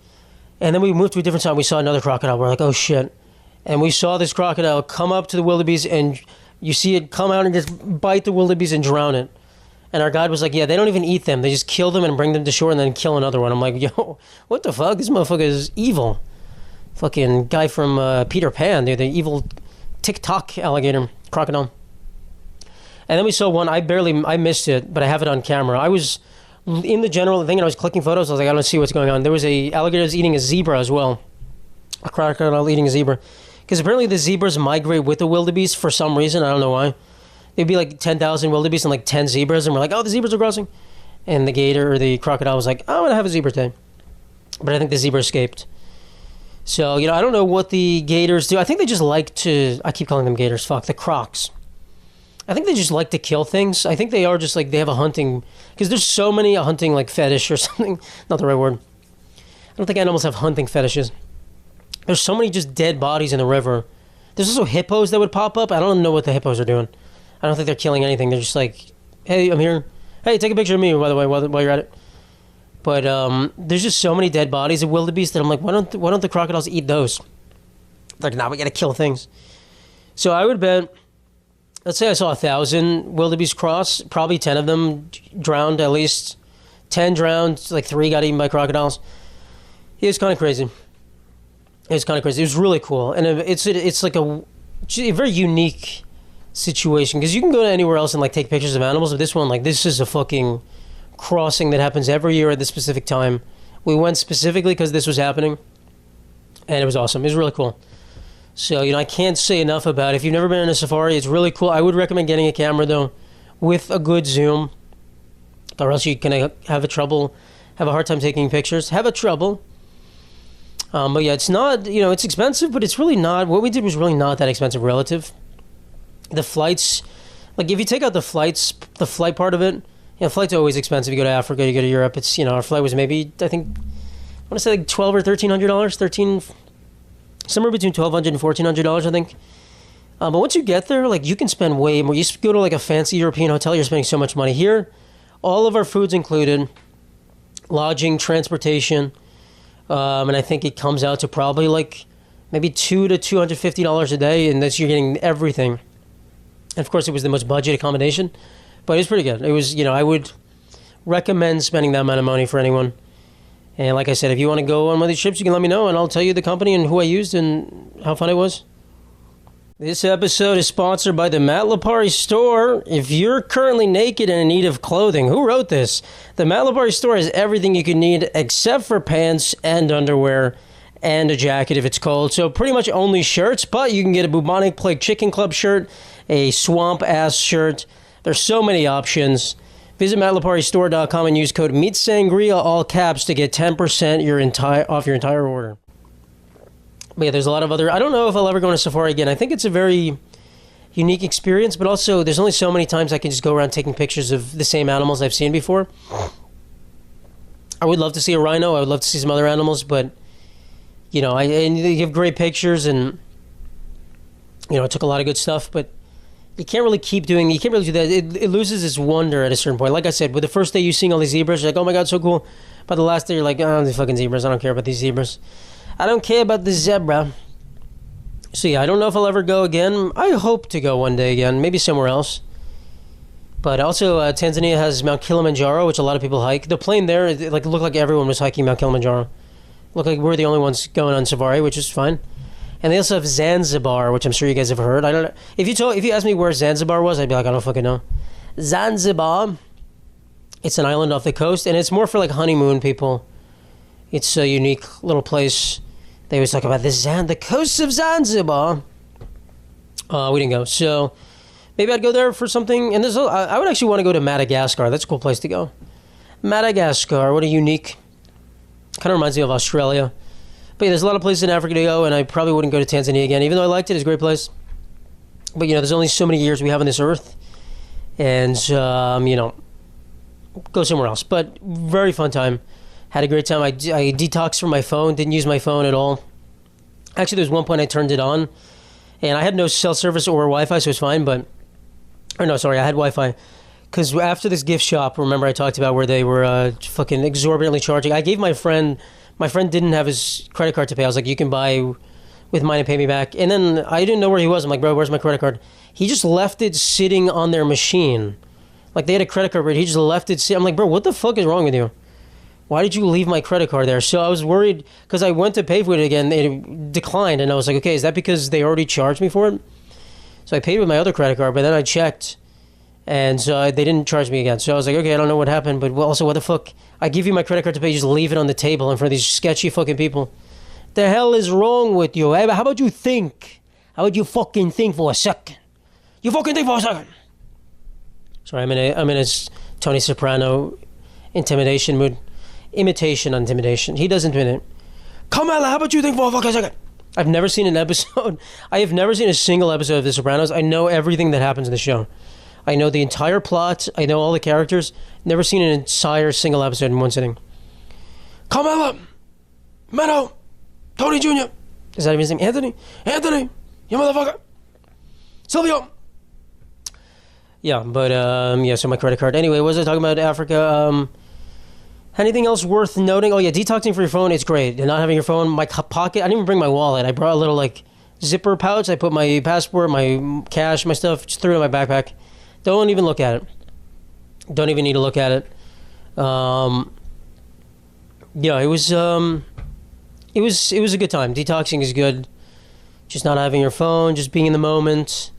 And then we moved to a different side. We saw another crocodile. We're like, oh shit. And we saw this crocodile come up to the wildebeest, and you see it come out and just bite the wildebeest and drown it. And our guide was like, yeah, they don't even eat them. They just kill them and bring them to shore and then kill another one. I'm like, yo, what the fuck? This motherfucker is evil. Fucking guy from Peter Pan, dude, the evil TikTok alligator crocodile. And then we saw one, I missed it, but I have it on camera. I was in the general thing and I was clicking photos. I was like, I don't see what's going on. There was a alligator that was eating a zebra as well. A crocodile eating a zebra. Because apparently the zebras migrate with the wildebeest for some reason. I don't know why. There'd be like 10,000 wildebeest and like 10 zebras. And we're like, oh, the zebras are crossing. And the gator or the crocodile was like, I'm going to have a zebra today. But I think the zebra escaped. So, I don't know what the gators do. I think they just like to, I keep calling them gators, fuck, the crocs. I think they just like to kill things. I think they are just like, they have a hunting, because there's so many a hunting like fetish or something. Not the right word. I don't think animals have hunting fetishes. There's so many just dead bodies in the river. There's also hippos that would pop up. I don't know what the hippos are doing. I don't think they're killing anything. They're just like, hey, I'm here. Hey, take a picture of me, by the way, while you're at it. But there's just so many dead bodies of wildebeest that I'm like, why don't the crocodiles eat those? Like, nah, we gotta kill things. So I would bet, let's say I saw 1,000 wildebeest cross, probably 10 of them drowned at least. 10 drowned, like 3 got eaten by crocodiles. It was kind of crazy. It was really cool. And it's like a very unique situation, because you can go to anywhere else and like take pictures of animals, but this one, like, this is a fucking crossing that happens every year at this specific time. We went specifically because this was happening, and it was awesome. It was really cool. So, I can't say enough about it. If you've never been in a safari, it's really cool. I would recommend getting a camera, though, with a good zoom, or else you can have a hard time taking pictures. But yeah, it's not, it's expensive, but it's really not. What we did was really not that expensive relative. The flights, like, if you take out the flight part of it, flights are always expensive. You go to Africa, you go to Europe. It's, our flight was maybe, I think, I want to say like $1,200 or $1,300, somewhere between $1,200 and $1,400, I think. But once you get there, like, you can spend way more. You go to like a fancy European hotel, you're spending so much money. Here, all of our food's included, lodging, transportation, and I think it comes out to probably like maybe $200 to $250 a day, and that's, you're getting everything. And of course, it was the most budget accommodation. But it was pretty good. It was, I would recommend spending that amount of money for anyone. And like I said, if you want to go on one of these trips, you can let me know, and I'll tell you the company and who I used and how fun it was. This episode is sponsored by the Matt Lipari store. If you're currently naked and in need of clothing, who wrote this? The Matt Lipari store has everything you can need except for pants and underwear and a jacket if it's cold. So pretty much only shirts, but you can get a bubonic plague chicken club shirt, a swamp ass shirt. There's so many options. Visit MattLipariStore.com and use code Meat Sangria, all caps, to get 10% off your entire order. But yeah, there's a lot of other... I don't know if I'll ever go on a safari again. I think it's a very unique experience, but also there's only so many times I can just go around taking pictures of the same animals I've seen before. I would love to see a rhino. I would love to see some other animals, but, and you have great pictures, and, I took a lot of good stuff, but you can't really do that. It loses its wonder at a certain point. Like I said, with the first day you seeing all these zebras, you're like, oh my God, so cool. By the last day, you're like, oh, these fucking zebras. I don't care about these zebras. I don't care about the zebra. So yeah, I don't know if I'll ever go again. I hope to go one day again, maybe somewhere else. But also, Tanzania has Mount Kilimanjaro, which a lot of people hike. The plane there, it looked like everyone was hiking Mount Kilimanjaro. Looked like we're the only ones going on safari, which is fine. And they also have Zanzibar, which I'm sure you guys have heard. I don't know. If you asked me where Zanzibar was, I'd be like, I don't fucking know. Zanzibar. It's an island off the coast, and it's more for like honeymoon people. It's a unique little place. They always talk about the coast of Zanzibar. We didn't go, so maybe I'd go there for something. And I would actually want to go to Madagascar. That's a cool place to go. Madagascar, what a unique... Kind of reminds me of Australia. But yeah, there's a lot of places in Africa to go, and I probably wouldn't go to Tanzania again, even though I liked it. It's a great place. But, there's only so many years we have on this earth. And, go somewhere else. But very fun time. Had a great time. I detoxed from my phone, didn't use my phone at all. Actually, there's one point I turned it on, and I had no cell service or Wi-Fi, so it was fine, I had Wi-Fi. Because after this gift shop, remember I talked about where they were fucking exorbitantly charging. I gave my friend didn't have his credit card to pay. I was like, you can buy with mine and pay me back. And then I didn't know where he was. I'm like, bro, where's my credit card? He just left it sitting on their machine. Like, they had a credit card, but he just left it sitting. I'm like, bro, what the fuck is wrong with you? Why did you leave my credit card there? So I was worried because I went to pay for it again. It declined. And I was like, okay, is that because they already charged me for it? So I paid with my other credit card, but then I checked. And so they didn't charge me again. So I was like, okay, I don't know what happened. But also, what the fuck? I give you my credit card to pay, you just leave it on the table in front of these sketchy fucking people. The hell is wrong with you? How about you think? How about you fucking think for a second? You fucking think for a second. Sorry, I'm in a Tony Soprano intimidation mood. Imitation on intimidation. He does intimidate. Carmela, how about you think for a fucking second? I've never seen an episode. I have never seen a single episode of The Sopranos. I know everything that happens in the show. I know the entire plot. I know all the characters. Never seen an entire single episode in one sitting. Carmela, Meadow, Tony Jr. Is that even his name? Anthony, you motherfucker. Silvio. Yeah, but, so my credit card. Anyway, what was I talking about? Africa. Anything else worth noting? Oh, yeah, detoxing for your phone, it's great. And not having your phone, my pocket, I didn't even bring my wallet. I brought a little, zipper pouch. I put my passport, my cash, my stuff, just threw it in my backpack. Don't even look at it. Don't even need to look at it. It was a good time. Detoxing is good. Just not having your phone, just being in the moment.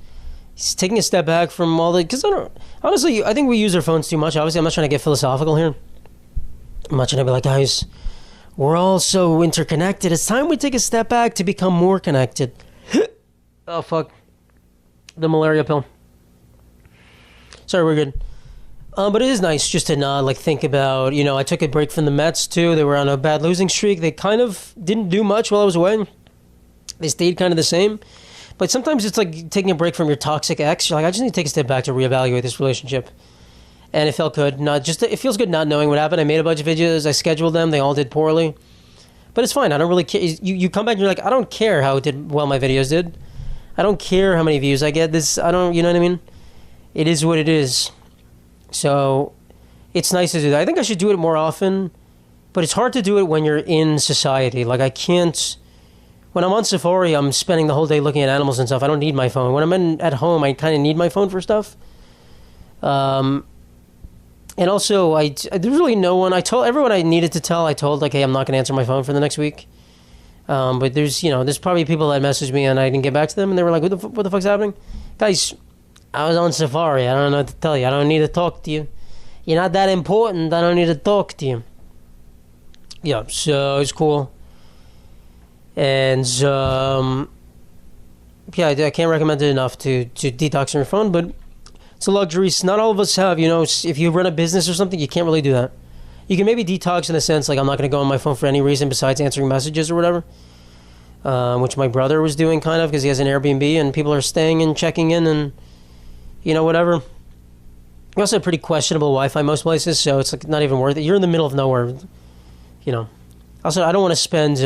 Just taking a step back from all the... Because honestly, I think we use our phones too much. Obviously, I'm not trying to get philosophical here. I'm not trying to be like, guys, we're all so interconnected. It's time we take a step back to become more connected. Oh, fuck. The malaria pill. Sorry, we're good. But it is nice just to not, think about, I took a break from the Mets, too. They were on a bad losing streak. They kind of didn't do much while I was away. They stayed kind of the same. But sometimes it's like taking a break from your toxic ex. You're like, I just need to take a step back to reevaluate this relationship. And it felt good. It feels good not knowing what happened. I made a bunch of videos. I scheduled them. They all did poorly. But it's fine. I don't really care. You come back and you're like, I don't care how my videos did. I don't care how many views I get. You know what I mean? It is what it is. So it's nice to do that. I think I should do it more often. But it's hard to do it when you're in society. I can't... When I'm on safari, I'm spending the whole day looking at animals and stuff. I don't need my phone. When I'm at home, I kind of need my phone for stuff. And also, there's really no one. I told everyone I needed to tell. I told, hey, I'm not going to answer my phone for the next week. But there's probably people that messaged me and I didn't get back to them. And they were like, what the fuck's happening? Guys, I was on safari. I don't know what to tell you. I don't need to talk to you. You're not that important. I don't need to talk to you. Yeah, so it's cool. And, I can't recommend it enough to detox on your phone, but it's a luxury. Not all of us have, if you run a business or something, you can't really do that. You can maybe detox in the sense, I'm not going to go on my phone for any reason besides answering messages or whatever, which my brother was doing kind of because he has an Airbnb and people are staying and checking in and, whatever. We also have pretty questionable Wi-Fi most places, so it's not even worth it. You're in the middle of nowhere, Also, I don't want to spend...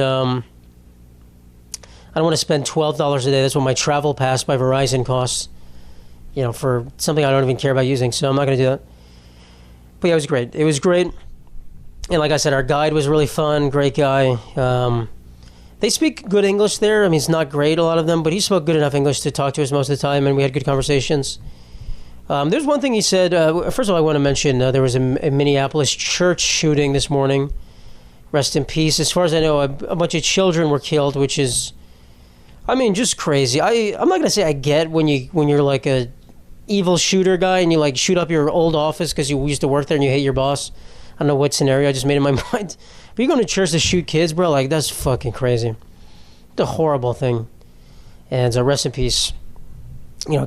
I don't want to spend $12 a day. That's what my travel pass by Verizon costs, for something I don't even care about using. So I'm not going to do that. But yeah, it was great. It was great. And like I said, our guide was really fun. Great guy. They speak good English there. I mean, it's not great, a lot of them, but he spoke good enough English to talk to us most of the time, and we had good conversations. There's one thing he said. First of all, I want to mention there was a Minneapolis church shooting this morning. Rest in peace. As far as I know, a bunch of children were killed, which is... just crazy. I'm not going to say I get when you're like a evil shooter guy and you shoot up your old office because you used to work there and you hate your boss. I don't know what scenario I just made in my mind. But you're going to church to shoot kids, bro? That's fucking crazy. It's a horrible thing. And rest in peace.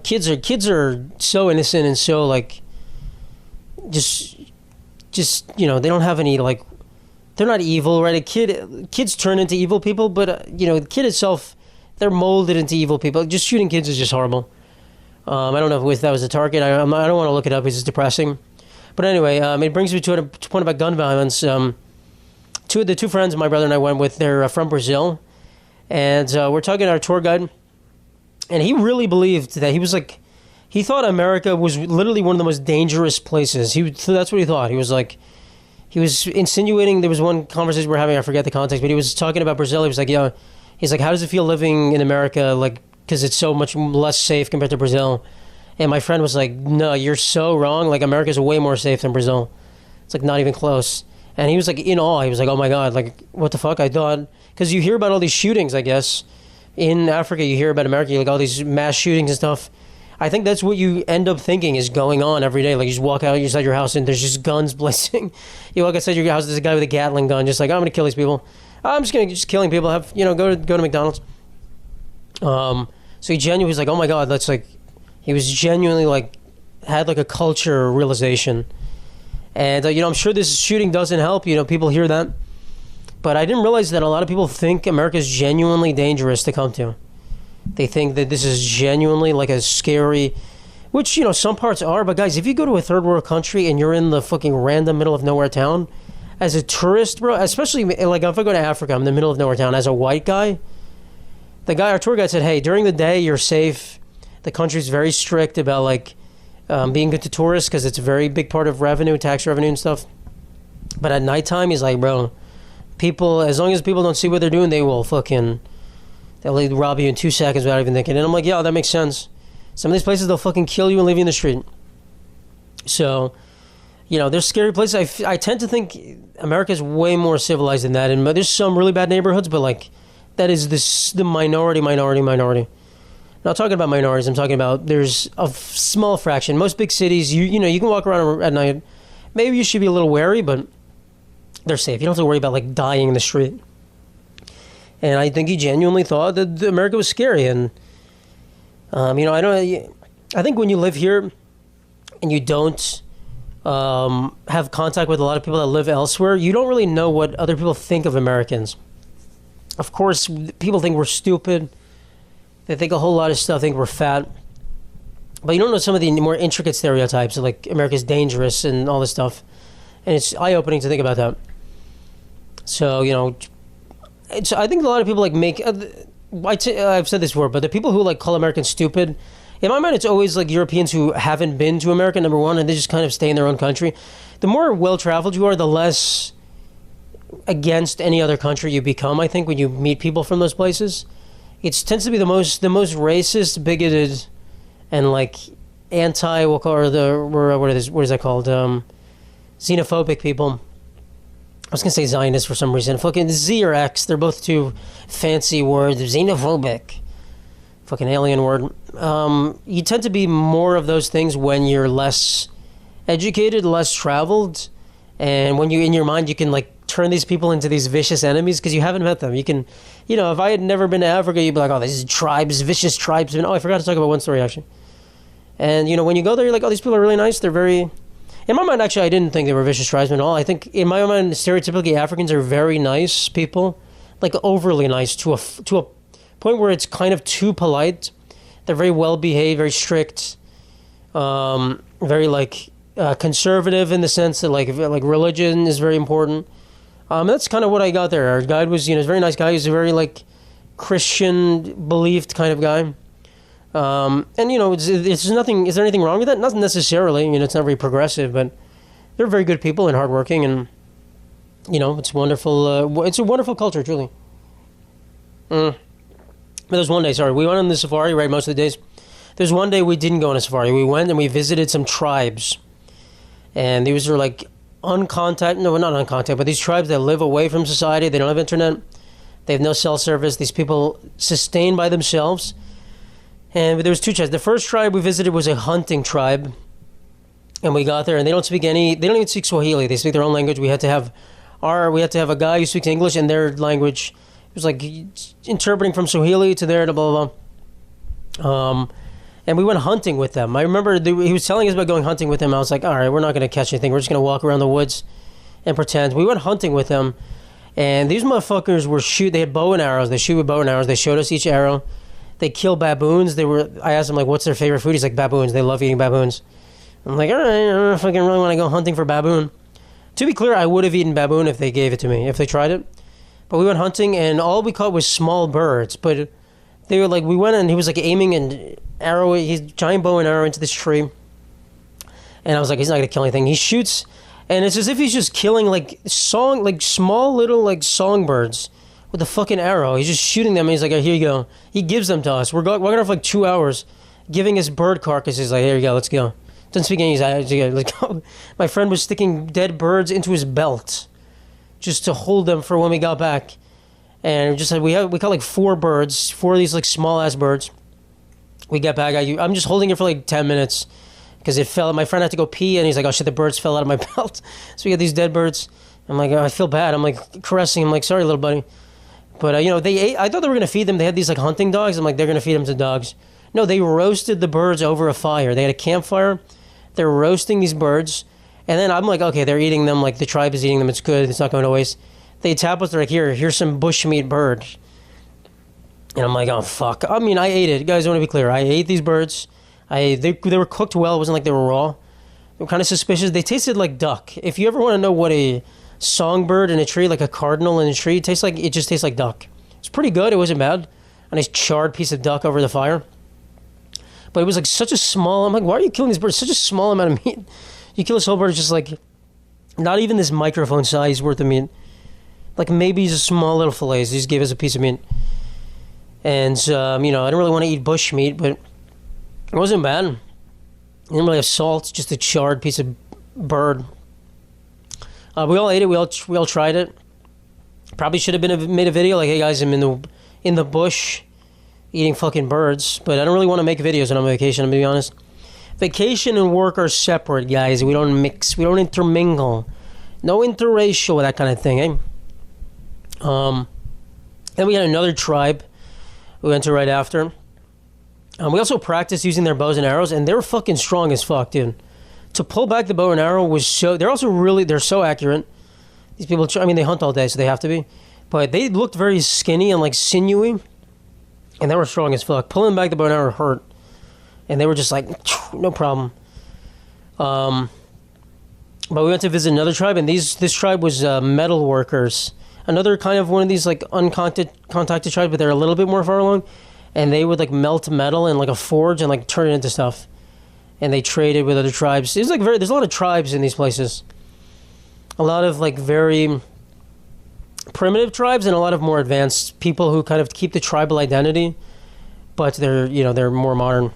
Kids are so innocent and so just they don't have any they're not evil, right? Kids turn into evil people, but the kid itself, they're molded into evil people. Just shooting kids is just horrible. I don't know if that was a target. I don't want to look it up because it's depressing. But anyway, it brings me to a point about gun violence. The two friends my brother and I went with, they're from Brazil. And we're talking to our tour guide. And he really believed that he thought America was literally one of the most dangerous places. That's what he thought. He was insinuating, there was one conversation we were having, I forget the context, but he was talking about Brazil. He was like, yeah, He's like, how does it feel living in America? Like, because it's so much less safe compared to Brazil. And my friend was like, no, you're so wrong. Like, America's way more safe than Brazil. It's like not even close. And he was like in awe. He was like, oh my God, like, what the fuck? I thought, because you hear about all these shootings, I guess. In Africa, you hear about America, like all these mass shootings and stuff. I think that's what you end up thinking is going on every day. Like, you just walk out inside your house and there's just guns blazing. You walk outside your house, there's a guy with a Gatling gun, just like, I'm going to kill these people. I'm just going to just killing people. Have, go to McDonald's. So he genuinely was like, oh my God, that's like, he was genuinely like, had like a culture realization. And, I'm sure this shooting doesn't help. People hear that. But I didn't realize that a lot of people think America's genuinely dangerous to come to. They think that this is genuinely like a scary, which, some parts are. But guys, if you go to a third world country and you're in the fucking random middle of nowhere town, as a tourist, bro, especially like if I go to Africa, I'm in the middle of nowhere town as a white guy. Our tour guide said, hey, during the day, you're safe. The country's very strict about like, being good to tourists because it's a very big part of revenue, tax revenue and stuff. But at nighttime, he's like, bro, people, as long as people don't see what they're doing, they'll rob you in 2 seconds without even thinking. And I'm like, yeah, that makes sense. Some of these places, they'll fucking kill you and leave you in the street. So, there's scary places. I tend to think America's way more civilized than that. And there's some really bad neighborhoods, but like, that is the minority. Not talking about minorities. I'm talking about there's a small fraction. Most big cities, you can walk around at night. Maybe you should be a little wary, but they're safe. You don't have to worry about like dying in the street. And I think he genuinely thought that America was scary. And I think when you live here and you don't have contact with a lot of people that live elsewhere, you don't really know what other people think of Americans. Of course, people think we're stupid. They think a whole lot of stuff, think we're fat. But you don't know some of the more intricate stereotypes, like America's dangerous and all this stuff. And it's eye-opening to think about that. So, I think a lot of people like make... I've said this before, but the people who like call Americans stupid, in my mind, it's always like Europeans who haven't been to America, number one, and they just kind of stay in their own country. The more well-traveled you are, the less against any other country you become, I think, when you meet people from those places. It tends to be the most racist, bigoted, and like anti, what is that called? Xenophobic people. I was gonna say Zionist for some reason. Fucking Z or X, they're both two fancy words. Xenophobic, fucking alien word. You tend to be more of those things when you're less educated, less traveled, and when you in your mind you can like turn these people into these vicious enemies because you haven't met them. You can, if I had never been to Africa, you'd be like, oh, these tribes, vicious tribes. And, I forgot to talk about one story, actually. And, when you go there, you're like, oh, these people are really nice. They're very... In my mind, actually, I didn't think they were vicious tribesmen at all. I think, in my mind, stereotypically, Africans are very nice people. Like, overly nice to a point where it's kind of too polite. They're very well-behaved, very strict, very, like, conservative in the sense that, like religion is very important. That's kind of what I got there. Our guide was, a very nice guy. He was a very, like, Christian believed kind of guy. It's nothing, is there anything wrong with that? Not necessarily. It's not very progressive, but they're very good people and hardworking, and, it's wonderful. It's a wonderful culture, truly. But there's one day, we went on the safari, right, most of the days. There's one day we didn't go on a safari. We went and we visited some tribes. And these are, like, not uncontact, but these tribes that live away from society. They don't have internet. They have no cell service. These people sustain by themselves. And there was two tribes. The first tribe we visited was a hunting tribe. And we got there, and they don't even speak Swahili. They speak their own language. We had to have a guy who speaks English in their language. It was like interpreting from Swahili to there to blah, blah, blah. And we went hunting with them. I remember he was telling us about going hunting with him. I was like, all right, we're not going to catch anything. We're just going to walk around the woods and pretend. We went hunting with them. And these motherfuckers they had bow and arrows. They shoot with bow and arrows. They showed us each arrow. They kill baboons. I asked them, like, what's their favorite food? He's like, baboons. They love eating baboons. I'm like, all right, I don't know if I can really want to go hunting for baboon. To be clear, I would have eaten baboon if they gave it to me, if they tried it. But we went hunting, and all we caught was small birds. But they were like, we went and he was like aiming an arrow, his giant bow and arrow into this tree. And I was like, he's not going to kill anything. He shoots, and it's as if he's just killing like small little like songbirds with a fucking arrow. He's just shooting them, and he's like, oh, here you go. He gives them to us. We're walking off like 2 hours, giving us bird carcasses. Like, here you go, let's go. Doesn't speak English. Let's go. My friend was sticking dead birds into his belt just to hold them for when we got back. And just like we caught like 4 birds, 4 of these like small ass birds. We got back. I'm just holding it for like 10 minutes because it fell. My friend had to go pee, and he's like, oh shit, the birds fell out of my belt. So we got these dead birds. I'm like, oh, I feel bad. I'm like caressing him, like, sorry, little buddy. But you know, they ate. I thought they were gonna feed them. They had these like hunting dogs. I'm like, they're gonna feed them to dogs. No, they roasted the birds over a fire. They had a campfire. They're roasting these birds, and then I'm like, okay, they're eating them. Like the tribe is eating them. It's good. It's not going to waste. They tap us. They're like, here's some bushmeat bird. And I'm like, oh fuck. I mean, I ate it. Guys, I want to be clear. I ate these birds. They were cooked well. It wasn't like they were raw. They were kind of suspicious. They tasted like duck. If you ever want to know what a songbird in a tree, like a cardinal in a tree, it just tastes like duck. It's pretty good. It wasn't bad. A nice charred piece of duck over the fire. But it was like such a small. I'm like, why are you killing these birds? Such a small amount of meat. You kill this whole bird, it's just like not even this microphone size worth of meat. Like maybe just small little fillets. They just gave us a piece of meat. And you know, I didn't really want to eat bush meat, but it wasn't bad. It didn't really have salt, just a charred piece of bird. We all ate it. We all tried it. Probably should have made a video like, hey guys, I'm in the bush eating fucking birds, but I don't really want to make videos when I'm on vacation, I'm gonna be honest. Vacation and work are separate, guys. We don't mix. We don't intermingle. No interracial, that kind of thing, eh? Then we had another tribe we went to right after. We also practiced using their bows and arrows, and they were fucking strong as fuck, dude. To pull back the bow and arrow was so... They're so accurate. These people, I mean, they hunt all day, so they have to be. But they looked very skinny and like sinewy. And they were strong as fuck. Pulling back the bow and arrow hurt. And they were just like, no problem. But we went to visit another tribe, and this tribe was metal workers. Another kind of one of these like uncontacted tribes, but they're a little bit more far along. And they would like melt metal in like a forge and like turn it into stuff. And they traded with other tribes. It's like there's a lot of tribes in these places. A lot of like very primitive tribes and a lot of more advanced people who kind of keep the tribal identity, but they're more modern.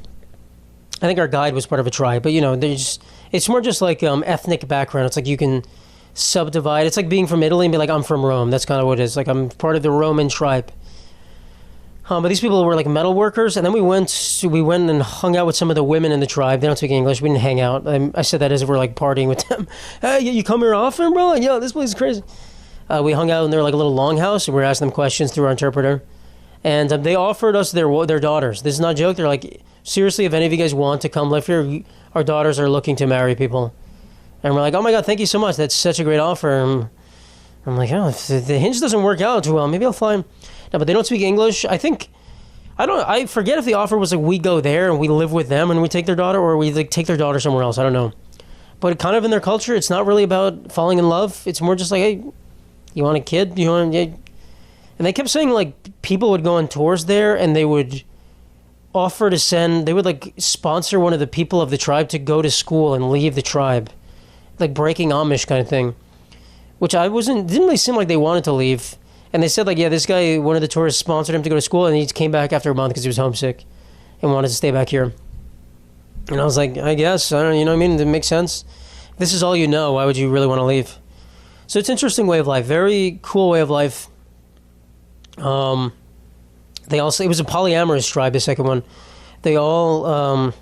I think our guide was part of a tribe, but it's more just like ethnic background. It's like you can subdivide. It's like being from Italy and be like, I'm from Rome. That's kind of what it is. Like I'm part of the Roman tribe. But these people were like metal workers, and then we went and hung out with some of the women in the tribe. They don't speak English. We didn't hang out. I said that as if we're like partying with them. Hey, you come here often, bro? Yeah, this place is crazy. We hung out in their like a little longhouse, and we were asking them questions through our interpreter. And they offered us their daughters. This is not a joke. They're like, seriously, if any of you guys want to come live here, our daughters are looking to marry people. And we're like, oh my God, thank you so much. That's such a great offer. I'm like, oh, if the hinge doesn't work out too well, maybe I'll fly. No, but they don't speak English. I forget if the offer was like we go there and we live with them and we take their daughter, or we like take their daughter somewhere else. I don't know. But kind of in their culture, it's not really about falling in love. It's more just like, hey, you want a kid? And they kept saying like people would go on tours there and they would offer to they would like sponsor one of the people of the tribe to go to school and leave the tribe. Like breaking Amish kind of thing. Which didn't really seem like they wanted to leave. And they said, like, yeah, this guy, one of the tourists sponsored him to go to school, and he came back after a month because he was homesick and wanted to stay back here. And I was like, I guess, I don't know, you know what I mean? It makes sense. If this is all you know, why would you really want to leave? So it's an interesting way of life, very cool way of life. It was a polyamorous tribe, the second one. They all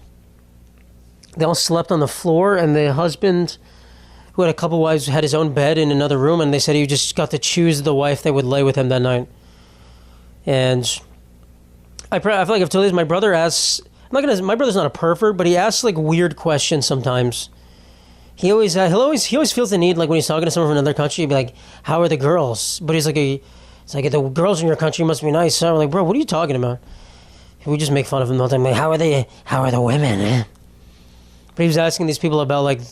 slept on the floor, and the husband, who had a couple wives, had his own bed in another room, and they said he just got to choose the wife that would lay with him that night. And I feel like I've told you this. My brother asks, my brother's not a pervert, but he asks like weird questions sometimes. He always feels the need, like when he's talking to someone from another country, he'd be like, how are the girls? But he's like, it's like, the girls in your country must be nice. So I'm like, bro, what are you talking about? We just make fun of him all the time. Like, how are the women? Eh? But he was asking these people about like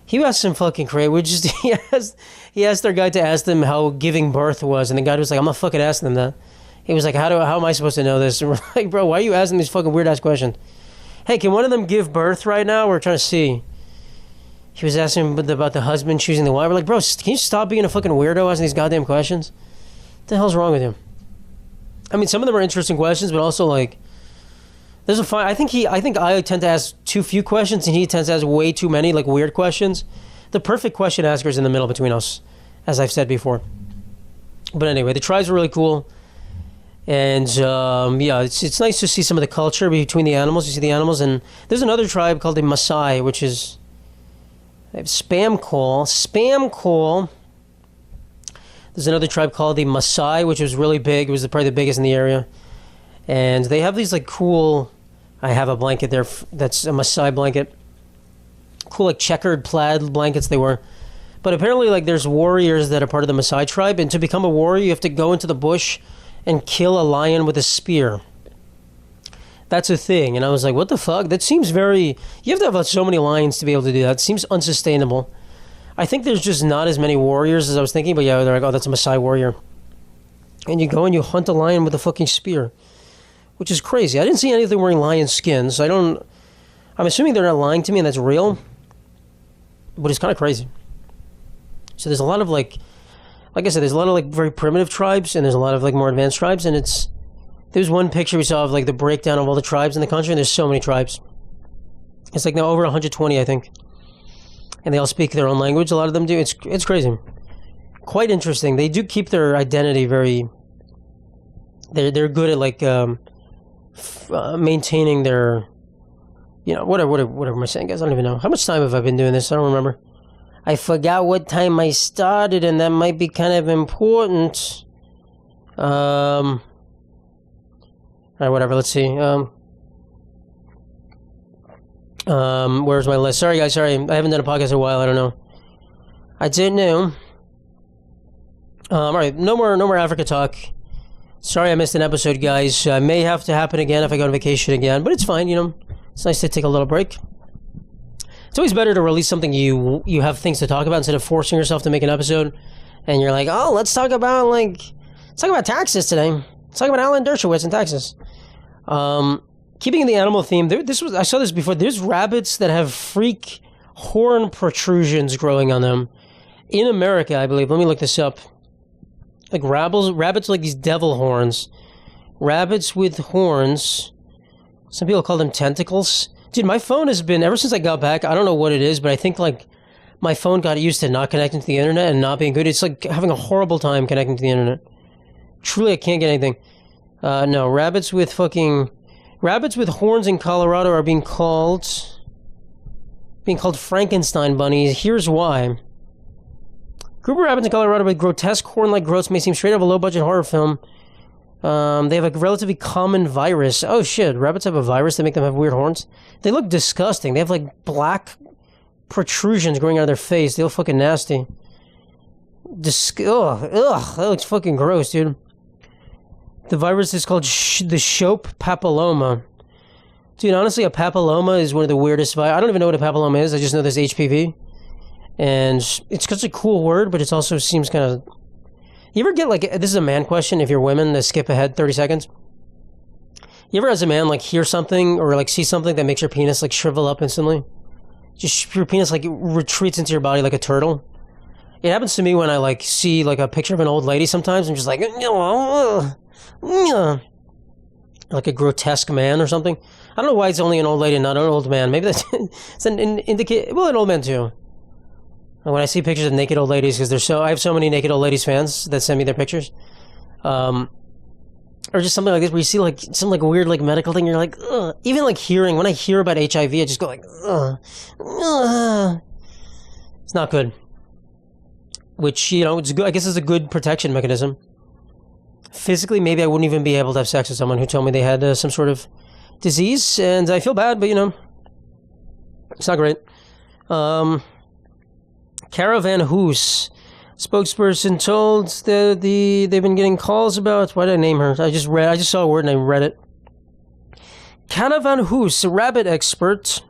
he asked some fucking crazy. He asked their guy to ask them how giving birth was, and the guy was like, I'm not fucking asking them that. He was like, how am I supposed to know this? And we're like, bro, why are you asking these fucking weird ass questions? Hey, can one of them give birth right now? We're trying to see. He was asking about the husband choosing the wife. We're like, bro, can you stop being a fucking weirdo asking these goddamn questions? the hell's wrong with you? I mean, some of them are interesting questions, but also like, there's a fine. I think I tend to ask too few questions, and he tends to ask way too many like weird questions. The perfect question asker is in the middle between us, as I've said before. But anyway, the tribes are really cool, and yeah, it's nice to see some of the culture between the animals. You see the animals, and there's another tribe called the Maasai, which is spam coal. There's another tribe called the Maasai, which was really big. It was probably the biggest in the area. And they have these like cool, I have a blanket there that's a Maasai blanket. Cool like checkered plaid blankets they were. But apparently like there's warriors that are part of the Maasai tribe. And to become a warrior, you have to go into the bush and kill a lion with a spear. That's a thing. And I was like, what the fuck? That seems very, you have to have so many lions to be able to do that. It seems unsustainable. I think there's just not as many warriors as I was thinking, but yeah, they're like, oh, that's a Maasai warrior. And you go and you hunt a lion with a fucking spear, which is crazy. I didn't see any of them wearing lion skins. I'm assuming they're not lying to me and that's real, but it's kind of crazy. So there's a lot of like I said, there's a lot of like very primitive tribes and there's a lot of like more advanced tribes. And there's one picture we saw of like the breakdown of all the tribes in the country, and there's so many tribes. It's like now over 120, I think. And they all speak their own language. A lot of them do. It's crazy. Quite interesting. They do keep their identity very. They're good at like maintaining their. Whatever am I saying, guys? I don't even know. How much time have I been doing this? I don't remember. I forgot what time I started, and that might be kind of important. All right, whatever. Let's see. Where's my list? Sorry, guys. Sorry, I haven't done a podcast in a while. I don't know. I didn't know. All right, no more Africa talk. Sorry, I missed an episode, guys. May have to happen again if I go on vacation again, but it's fine. It's nice to take a little break. It's always better to release something you have things to talk about instead of forcing yourself to make an episode, and you're like, oh, let's talk about taxes today. Let's talk about Alan Dershowitz and taxes. Keeping in the animal theme, I saw this before. There's rabbits that have freak horn protrusions growing on them in America, I believe. Let me look this up. Like rabbits like these devil horns. Rabbits with horns. Some people call them tentacles. Dude, my phone has been, ever since I got back, I don't know what it is, but I think like my phone got used to not connecting to the internet and not being good. It's like having a horrible time connecting to the internet. Truly, I can't get anything. No, rabbits with horns in Colorado are being called Frankenstein bunnies. Here's why. Group of rabbits in Colorado with grotesque horn-like growths may seem straight out of a low-budget horror film. They have a relatively common virus. Oh shit, rabbits have a virus that make them have weird horns? They look disgusting. They have like black protrusions growing out of their face. They look fucking nasty. Ugh, that looks fucking gross, dude. The virus is called the Shope papilloma. Dude, honestly, a papilloma is one of the weirdest I don't even know what a papilloma is. I just know there's HPV. And it's such a cool word, but it also seems kind of... You ever get, like... This is a man question, if you're women, to skip ahead 30 seconds. You ever, as a man, like, hear something or, like, see something that makes your penis, like, shrivel up instantly? Just your penis, like, it retreats into your body like a turtle. It happens to me when I, like, see, like, a picture of an old lady sometimes. I'm just like... Like a grotesque man or something. I don't know why it's only an old lady and not an old man. Maybe that's it's an indicate. Well, an old man too. And when I see pictures of naked old ladies, because I have so many naked old ladies fans that send me their pictures, or just something like this where you see like some like weird like medical thing. You're like, ugh. Even like hearing when I hear about HIV, I just go like, ugh. Ugh. It's not good. Which it's good. I guess it's a good protection mechanism. Physically, maybe I wouldn't even be able to have sex with someone who told me they had some sort of disease, and I feel bad, but it's not great. Caravan Hoos spokesperson told they've been getting calls about. Why did I name her? I just saw a word and I read it. Caravan Hoos, a rabbit expert.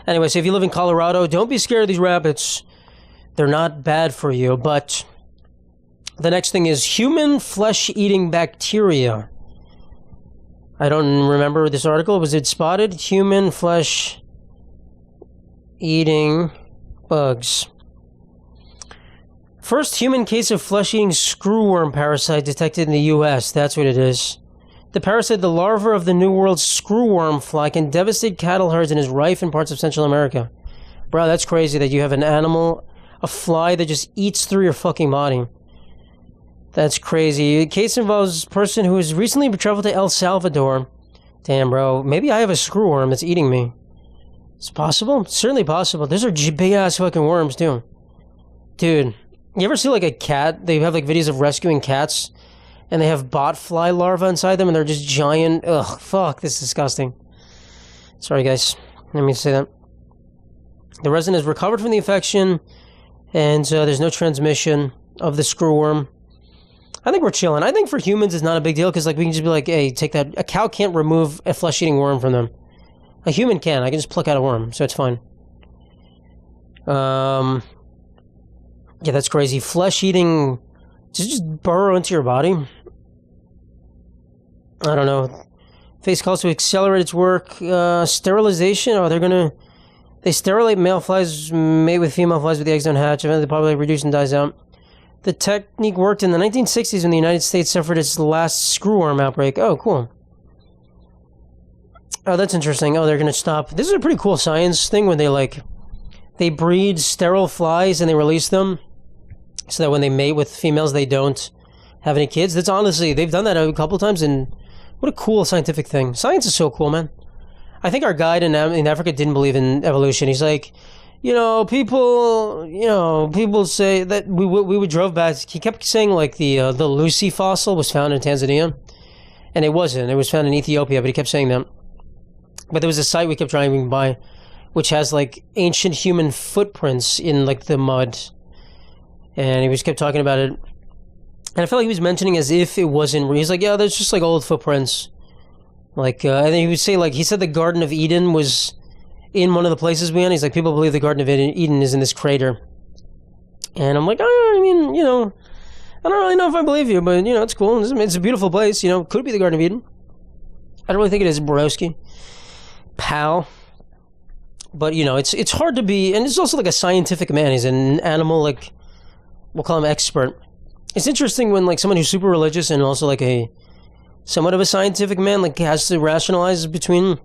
Anyway, so if you live in Colorado, don't be scared of these rabbits. They're not bad for you, but the next thing is human flesh-eating bacteria. I don't remember this article. Was it spotted? Human flesh-eating bugs. First human case of flesh-eating screwworm parasite detected in the U.S. That's what it is. The parasite, the larva of the New World screwworm fly, can devastate cattle herds and is rife in parts of Central America. Bro, that's crazy that you have an animal, a fly that just eats through your fucking body. That's crazy. The case involves a person who has recently traveled to El Salvador. Damn, bro. Maybe I have a screwworm that's eating me. It's possible? It's certainly possible. Those are big-ass fucking worms, too. Dude, you ever see, like, a cat? They have, like, videos of rescuing cats, and they have botfly larvae inside them, and they're just giant... Ugh, fuck, this is disgusting. Sorry, guys. I didn't mean to say that. The resident has recovered from the infection, and there's no transmission of the screwworm. I think we're chilling. I think for humans it's not a big deal because like we can just be like, hey, take that. A cow can't remove a flesh-eating worm from them. A human can. I can just pluck out a worm, so it's fine. Yeah, that's crazy. Flesh-eating, just burrow into your body. I don't know. Face calls to accelerate its work. Sterilization. Oh, they sterilate male flies mate with female flies, but the eggs don't hatch. Eventually, the population reduces and dies out. The technique worked in the 1960s when the United States suffered its last screwworm outbreak. Oh, cool. Oh, that's interesting. Oh, they're going to stop. This is a pretty cool science thing when they breed sterile flies and they release them so that when they mate with females, they don't have any kids. That's honestly, they've done that a couple times, and what a cool scientific thing. Science is so cool, man. I think our guide in Africa didn't believe in evolution. He's like... people say that we drove past. He kept saying like the Lucy fossil was found in Tanzania, and it wasn't. It was found in Ethiopia, but he kept saying that. But there was a site we kept driving by, which has like ancient human footprints in like the mud, and he just kept talking about it. And I felt like he was mentioning as if it wasn't real. He's like, yeah, there's just like old footprints. Like, and then he would say like he said the Garden of Eden was in one of the places we went. He's like, people believe the Garden of Eden is in this crater. And I'm like, oh, I mean, I don't really know if I believe you, but, it's cool. It's a beautiful place, could be the Garden of Eden. I don't really think it is, Borowski. Pal. But, it's hard to be, and it's also like a scientific man. He's an animal, like, we'll call him expert. It's interesting when, like, someone who's super religious and also, like, somewhat of a scientific man, like, has to rationalize between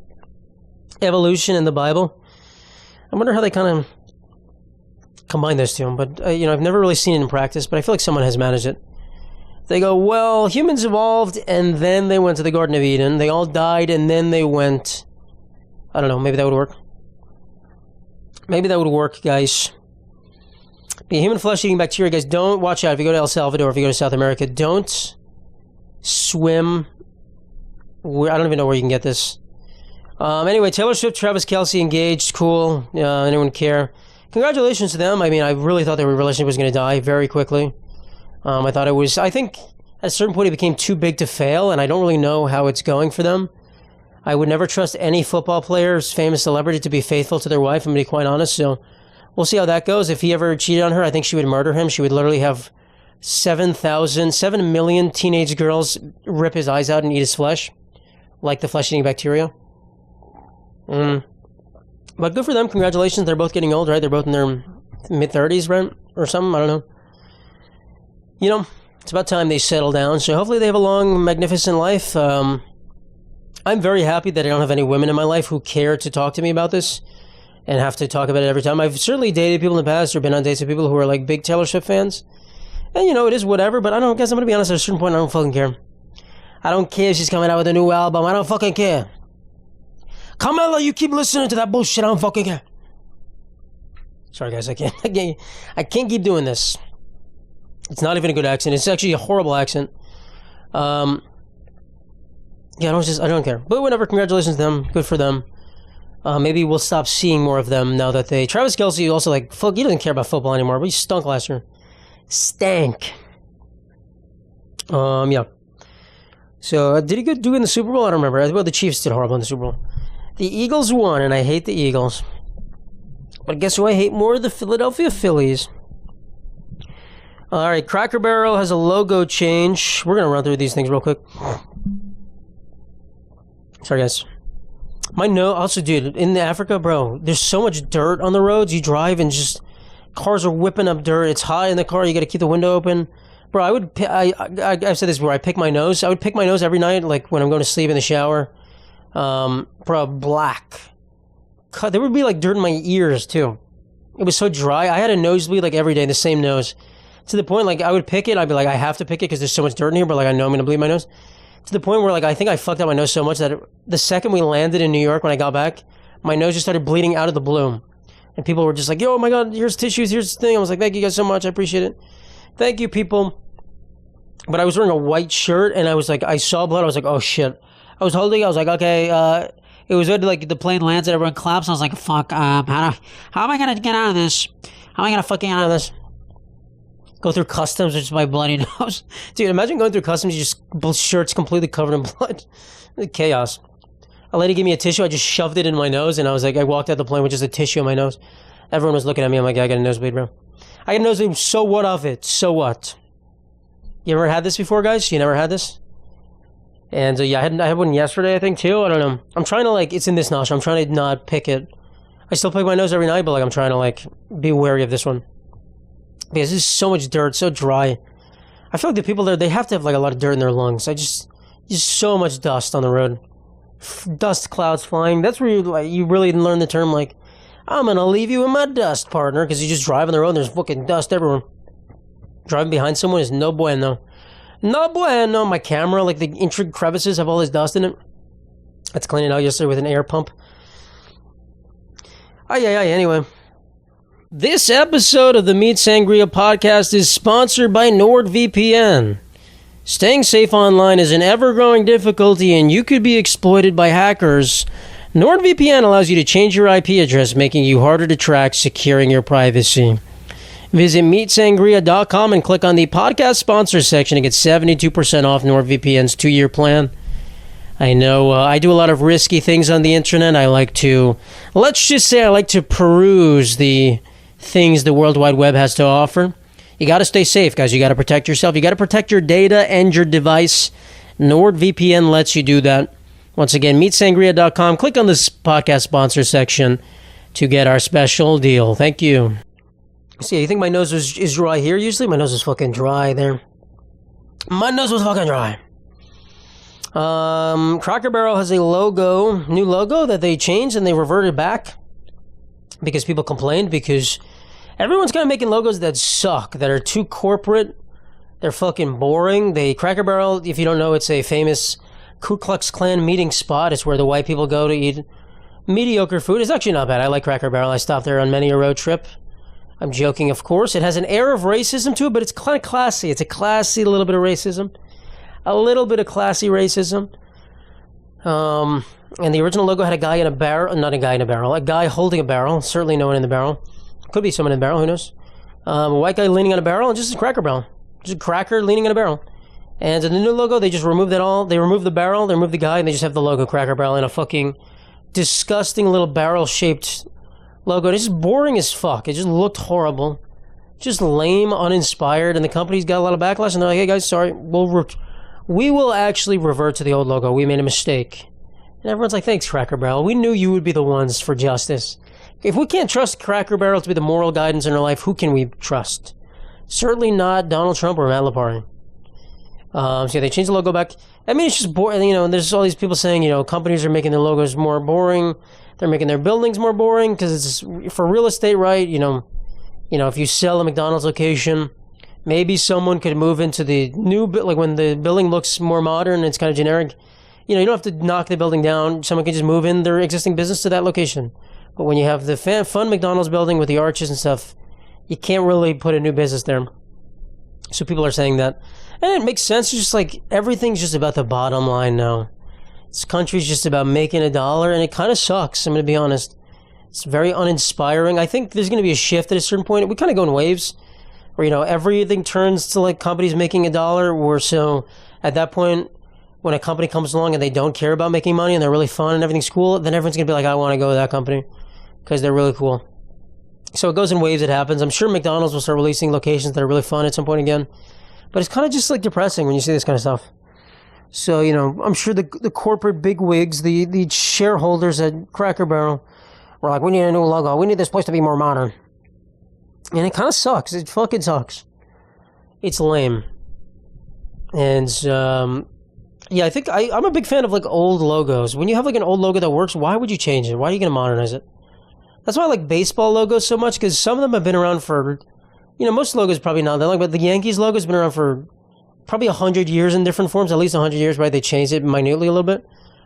evolution and the Bible. I wonder how they kind of combine those two. But, I've never really seen it in practice, but I feel like someone has managed it. They go, well, humans evolved, and then they went to the Garden of Eden. They all died, and then they went... I don't know, maybe that would work. Maybe that would work, guys. The human flesh-eating bacteria, guys, don't... Watch out, if you go to El Salvador, if you go to South America, don't swim... I don't even know where you can get this. Anyway, Taylor Swift, Travis Kelce engaged. Cool. Anyone care? Congratulations to them. I mean, I really thought their relationship was going to die very quickly. I think at a certain point it became too big to fail, and I don't really know how it's going for them. I would never trust any football player's famous celebrity to be faithful to their wife, I'm going to be quite honest, so we'll see how that goes. If he ever cheated on her, I think she would murder him. She would literally have 7 million teenage girls rip his eyes out and eat his flesh, like the flesh-eating bacteria. But good for them. Congratulations. They're both getting old, right? They're both in their mid-30s, right? Or something. I don't know. It's about time they settle down. So hopefully they have a long, magnificent life. I'm very happy that I don't have any women in my life who care to talk to me about this and have to talk about it every time. I've certainly dated people in the past or been on dates with people who are like big Taylor Swift fans. And, it is whatever. But I guess I'm going to be honest. At a certain point, I don't fucking care. I don't care if she's coming out with a new album. I don't fucking care. Carmella, you keep listening to that bullshit. I don't fucking care. Sorry, guys. I can't keep doing this. It's not even a good accent. It's actually a horrible accent. Yeah, I don't care. But whatever. Congratulations to them. Good for them. Maybe we'll stop seeing more of them now that Travis Kelce also fuck. He doesn't care about football anymore. But he stunk last year. Stank. Yeah. So did he do in the Super Bowl? I don't remember. Well, the Chiefs did horrible in the Super Bowl. The Eagles won, and I hate the Eagles. But guess who I hate more? The Philadelphia Phillies. All right, Cracker Barrel has a logo change. We're going to run through these things real quick. Sorry, guys. Also, dude, in Africa, bro, there's so much dirt on the roads. You drive and just cars are whipping up dirt. It's hot in the car. You got to keep the window open. Bro, I've said this before. I pick my nose. I would pick my nose every night, like when I'm going to sleep in the shower. Bro, black. There would be like dirt in my ears too. It was so dry. I had a nosebleed like every day, the same nose. To the point, like, I would pick it. I'd be like, I have to pick it because there's so much dirt in here, but like, I know I'm going to bleed my nose. To the point where, like, I think I fucked up my nose so much that the second we landed in New York, when I got back, my nose just started bleeding out of the blue. And people were just like, yo, oh my God, here's tissues, here's the thing. I was like, thank you guys so much. I appreciate it. Thank you, people. But I was wearing a white shirt, and I was like, I saw blood. I was like, oh, shit. I was like, okay, it was good, like, the plane lands and everyone claps. I was like, fuck, how am I going to get out of this? How am I going to fucking get out of this? Go through customs with just my bloody nose. Dude, imagine going through customs, you just, both shirts completely covered in blood. Chaos. A lady gave me a tissue, I just shoved it in my nose, and I was like, I walked out the plane with just a tissue in my nose. Everyone was looking at me, I'm like, I got a nosebleed, bro. I got a nosebleed, so what of it? So what? You ever had this before, guys? You never had this? And yeah, I had one yesterday, I think, too. I don't know. I'm trying to, like, it's in this nostril. I'm trying to not pick it. I still pick my nose every night, but, like, I'm trying to, like, be wary of this one. Because there's so much dirt, so dry. I feel like the people there, they have to have, like, a lot of dirt in their lungs. Just so much dust on the road. Dust clouds flying. That's where you really learn the term, like, I'm gonna leave you in my dust, partner. Because you just drive on the road and there's fucking dust everywhere. Driving behind someone is no bueno. No bueno. My camera, like, the intricate crevices have all this dust in it. Let's clean it out yesterday with an air pump. Anyway. This episode of the Meat Sangria podcast is sponsored by NordVPN. Staying safe online is an ever-growing difficulty, and you could be exploited by hackers. NordVPN allows you to change your IP address, making you harder to track, securing your privacy. Visit MeatSangria.com and click on the podcast sponsor section to get 72% off NordVPN's 2-year plan. I know I do a lot of risky things on the internet. Let's just say I like to peruse the things the World Wide Web has to offer. You got to stay safe, guys. You got to protect yourself. You got to protect your data and your device. NordVPN lets you do that. Once again, MeatSangria.com. Click on this podcast sponsor section to get our special deal. Thank you. See, you think my nose is dry here usually? My nose is fucking dry there. My nose was fucking dry. Cracker Barrel has a new logo that they changed and they reverted back because people complained because everyone's kind of making logos that suck, that are too corporate. They're fucking boring. Cracker Barrel, if you don't know, it's a famous Ku Klux Klan meeting spot. It's where the white people go to eat mediocre food. It's actually not bad. I like Cracker Barrel. I stopped there on many a road trip. I'm joking, of course. It has an air of racism to it, but it's kind of classy. It's a classy little bit of racism. A little bit of classy racism. And the original logo had a guy in a barrel. Not a guy in a barrel. A guy holding a barrel. Certainly no one in the barrel. Could be someone in the barrel. Who knows? A white guy leaning on a barrel and just a Cracker Barrel. Just a cracker leaning on a barrel. And in the new logo, they just removed that all. They removed the barrel, they removed the guy, and they just have the logo Cracker Barrel in a fucking disgusting little barrel-shaped logo. It's just boring as fuck. It just looked horrible. Just lame, uninspired, and the company's got a lot of backlash, and they're like, hey guys, sorry, we will actually revert to the old logo. We made a mistake. And everyone's like, thanks, Cracker Barrel. We knew you would be the ones for justice. If we can't trust Cracker Barrel to be the moral guidance in our life, who can we trust? Certainly not Donald Trump or Matt Lipari. So they changed the logo back. I mean, it's just boring, and there's all these people saying, companies are making their logos more boring. They're making their buildings more boring because it's for real estate, right? If you sell a McDonald's location, maybe someone could move into the new, like when the building looks more modern, it's kind of generic. You don't have to knock the building down. Someone can just move in their existing business to that location. But when you have the fun McDonald's building with the arches and stuff, you can't really put a new business there. So people are saying that. And it makes sense. It's just like everything's just about the bottom line now. This country's just about making a dollar, and it kind of sucks, I'm going to be honest. It's very uninspiring. I think there's going to be a shift at a certain point. We kind of go in waves where, everything turns to like companies making a dollar. So at that point, when a company comes along and they don't care about making money and they're really fun and everything's cool, then everyone's going to be like, I want to go to that company because they're really cool. So it goes in waves, it happens. I'm sure McDonald's will start releasing locations that are really fun at some point again. But it's kind of just like depressing when you see this kind of stuff. So, I'm sure the corporate bigwigs, the shareholders at Cracker Barrel were like, we need a new logo. We need this place to be more modern. And it kind of sucks. It fucking sucks. It's lame. And, yeah, I think I'm a big fan of, like, old logos. When you have, like, an old logo that works, why would you change it? Why are you going to modernize it? That's why I like baseball logos so much, because some of them have been around for, most logos probably not that long, but the Yankees logo's been around for probably 100 years in different forms, at least 100 years, right? They changed it minutely a little bit.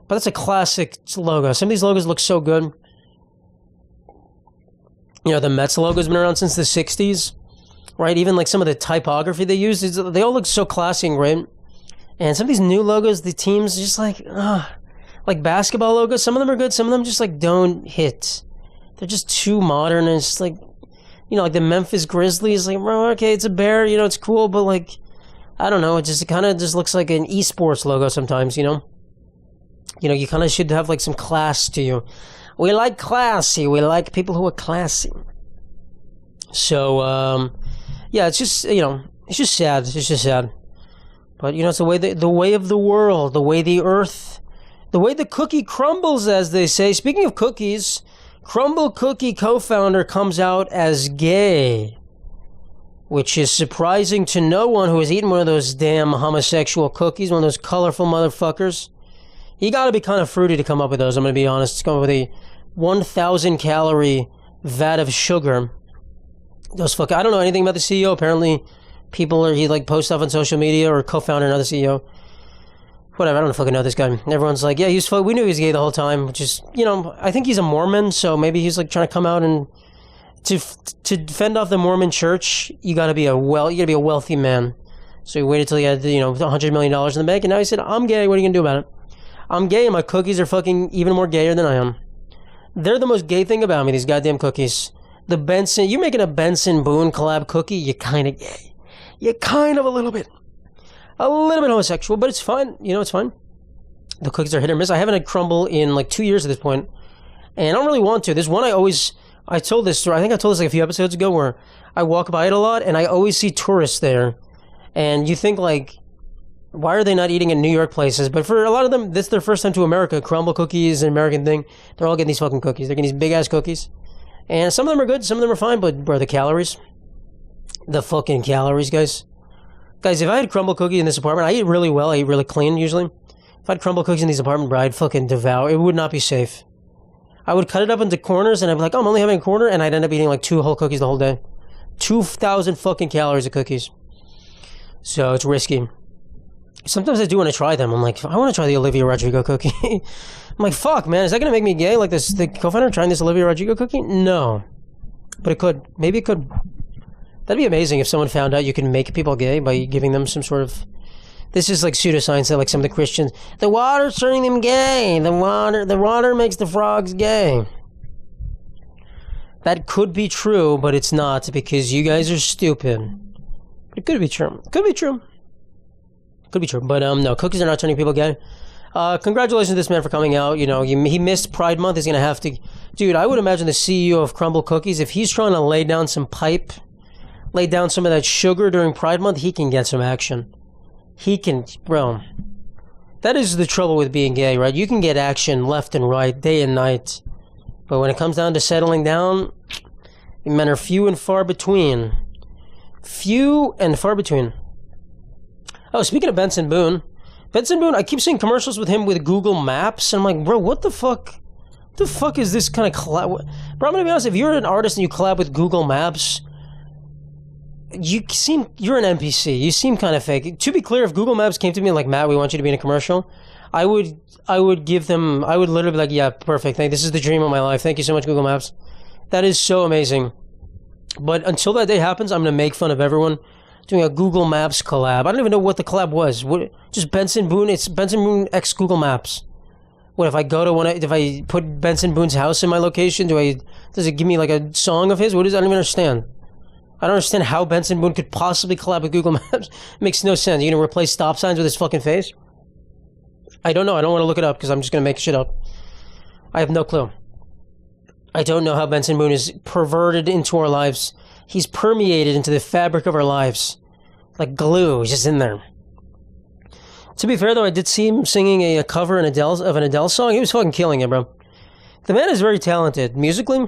But that's a classic logo. Some of these logos look so good. The Mets logo's been around since the 60s, right? Even like some of the typography they use, they all look so classy and great. And some of these new logos, the teams just like basketball logos, some of them are good, some of them just like don't hit. They're just too modern, and it's just like, like the Memphis Grizzlies, like, bro, okay, it's a bear, it's cool, but like, I don't know, it kind of just looks like an esports logo sometimes, you kind of should have like some class to you. We like classy. We like people who are classy. So, yeah, it's just, it's just sad. It's just sad. But, it's the way of the world, the way the earth, the way the cookie crumbles, as they say. Speaking of cookies, Crumbl Cookie co-founder comes out as gay, which is surprising to no one who has eaten one of those damn homosexual cookies, one of those colorful motherfuckers. You gotta be kind of fruity to come up with those, I'm gonna be honest. To come up with a 1,000 calorie vat of sugar. I don't know anything about the CEO. Apparently, he like posts stuff on social media, or co-founder, another CEO. Whatever, I don't fucking know this guy. Everyone's like, yeah, we knew he was gay the whole time, which is, I think he's a Mormon, so maybe he's like trying to come out and to fend off the Mormon church, you gotta be a wealthy man. So he waited till he had, $100 million in the bank, and now he said, I'm gay, what are you gonna do about it? I'm gay, and my cookies are fucking even more gayer than I am. They're the most gay thing about me, these goddamn cookies. You making a Benson Boone collab cookie, you're kind of gay. You're kind of a little bit homosexual, but it's fine. It's fine. The cookies are hit or miss. I haven't had Crumbl in like 2 years at this point, and I don't really want to. There's one I told this story, I think I told this like a few episodes ago, where I walk by it a lot, and I always see tourists there, and you think like, why are they not eating in New York places? But for a lot of them, this is their first time to America. Crumbl cookies is an American thing. They're all getting these fucking cookies. They're getting these big-ass cookies. And some of them are good, some of them are fine, but, bro, the calories. The fucking calories, guys. Guys, if I had Crumbl cookie in this apartment, I eat really well. I eat really clean, usually. If I had Crumbl cookies in these apartment, bro, I'd fucking devour. It would not be safe. I would cut it up into corners, and I'd be like, oh, I'm only having a corner, and I'd end up eating like 2 whole cookies the whole day. 2,000 fucking calories of cookies. So, it's risky. Sometimes I do want to try them. I'm like, I want to try the Olivia Rodrigo cookie. I'm like, fuck, man, is that going to make me gay? Like the co-founder trying this Olivia Rodrigo cookie? No. But it could. Maybe it could. That'd be amazing if someone found out you can make people gay by giving them some sort of... This is like pseudoscience that like some of the Christians... The water's turning them gay. The water makes the frogs gay. That could be true, but it's not, because you guys are stupid. But it could be true. Could be true. Could be true, but no, cookies are not turning people gay. Congratulations to this man for coming out. He missed Pride Month. He's gonna have to, dude. I would imagine the CEO of Crumbl Cookies, if he's trying to lay down some of that sugar during Pride Month, he can get some action. He can, bro. That is the trouble with being gay, right? You can get action left and right, day and night, but when it comes down to settling down, men are few and far between. Few and far between. Oh, speaking of Benson Boone, I keep seeing commercials with him with Google Maps, and I'm like, bro, what the fuck? What the fuck is this kind of collab? Bro, I'm gonna be honest, if you're an artist and you collab with Google Maps, you're an NPC. You seem kind of fake. To be clear, if Google Maps came to me like, Matt, we want you to be in a commercial, I would literally be like, yeah, perfect. This is the dream of my life. Thank you so much, Google Maps. That is so amazing. But until that day happens, I'm gonna make fun of everyone doing a Google Maps collab. I don't even know what the collab was. Just Benson Boone. It's Benson Boone x Google Maps. What if I go to if I put Benson Boone's house in my location? Does it give me like a song of his? What is? I don't even understand. I don't understand how Benson Boone could possibly collab with Google Maps. It makes no sense. You're gonna replace stop signs with his fucking face? I don't know. I don't want to look it up because I'm just gonna make shit up. I have no clue. I don't know how Benson Boone is perverted into our lives. He's permeated into the fabric of our lives. Like glue. He's just in there. To be fair, though, I did see him singing a cover of an Adele song. He was fucking killing it, bro. The man is very talented. Musically,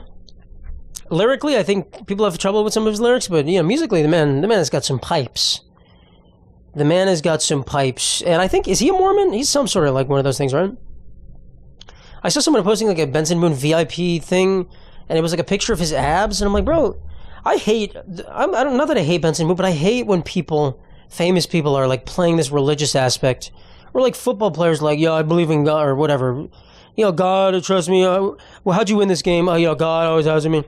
Lyrically, I think people have trouble with some of his lyrics, but musically, the man has got some pipes. The man has got some pipes, and I think, is he a Mormon? He's some sort of like one of those things, right? I saw someone posting like a Benson Boone VIP thing, and it was like a picture of his abs, and I'm like, bro, I don't not that I hate Benson Boone, but I hate when famous people are like playing this religious aspect, or like football players like, I believe in God, or whatever. God, trust me. Well, how'd you win this game? God always has me.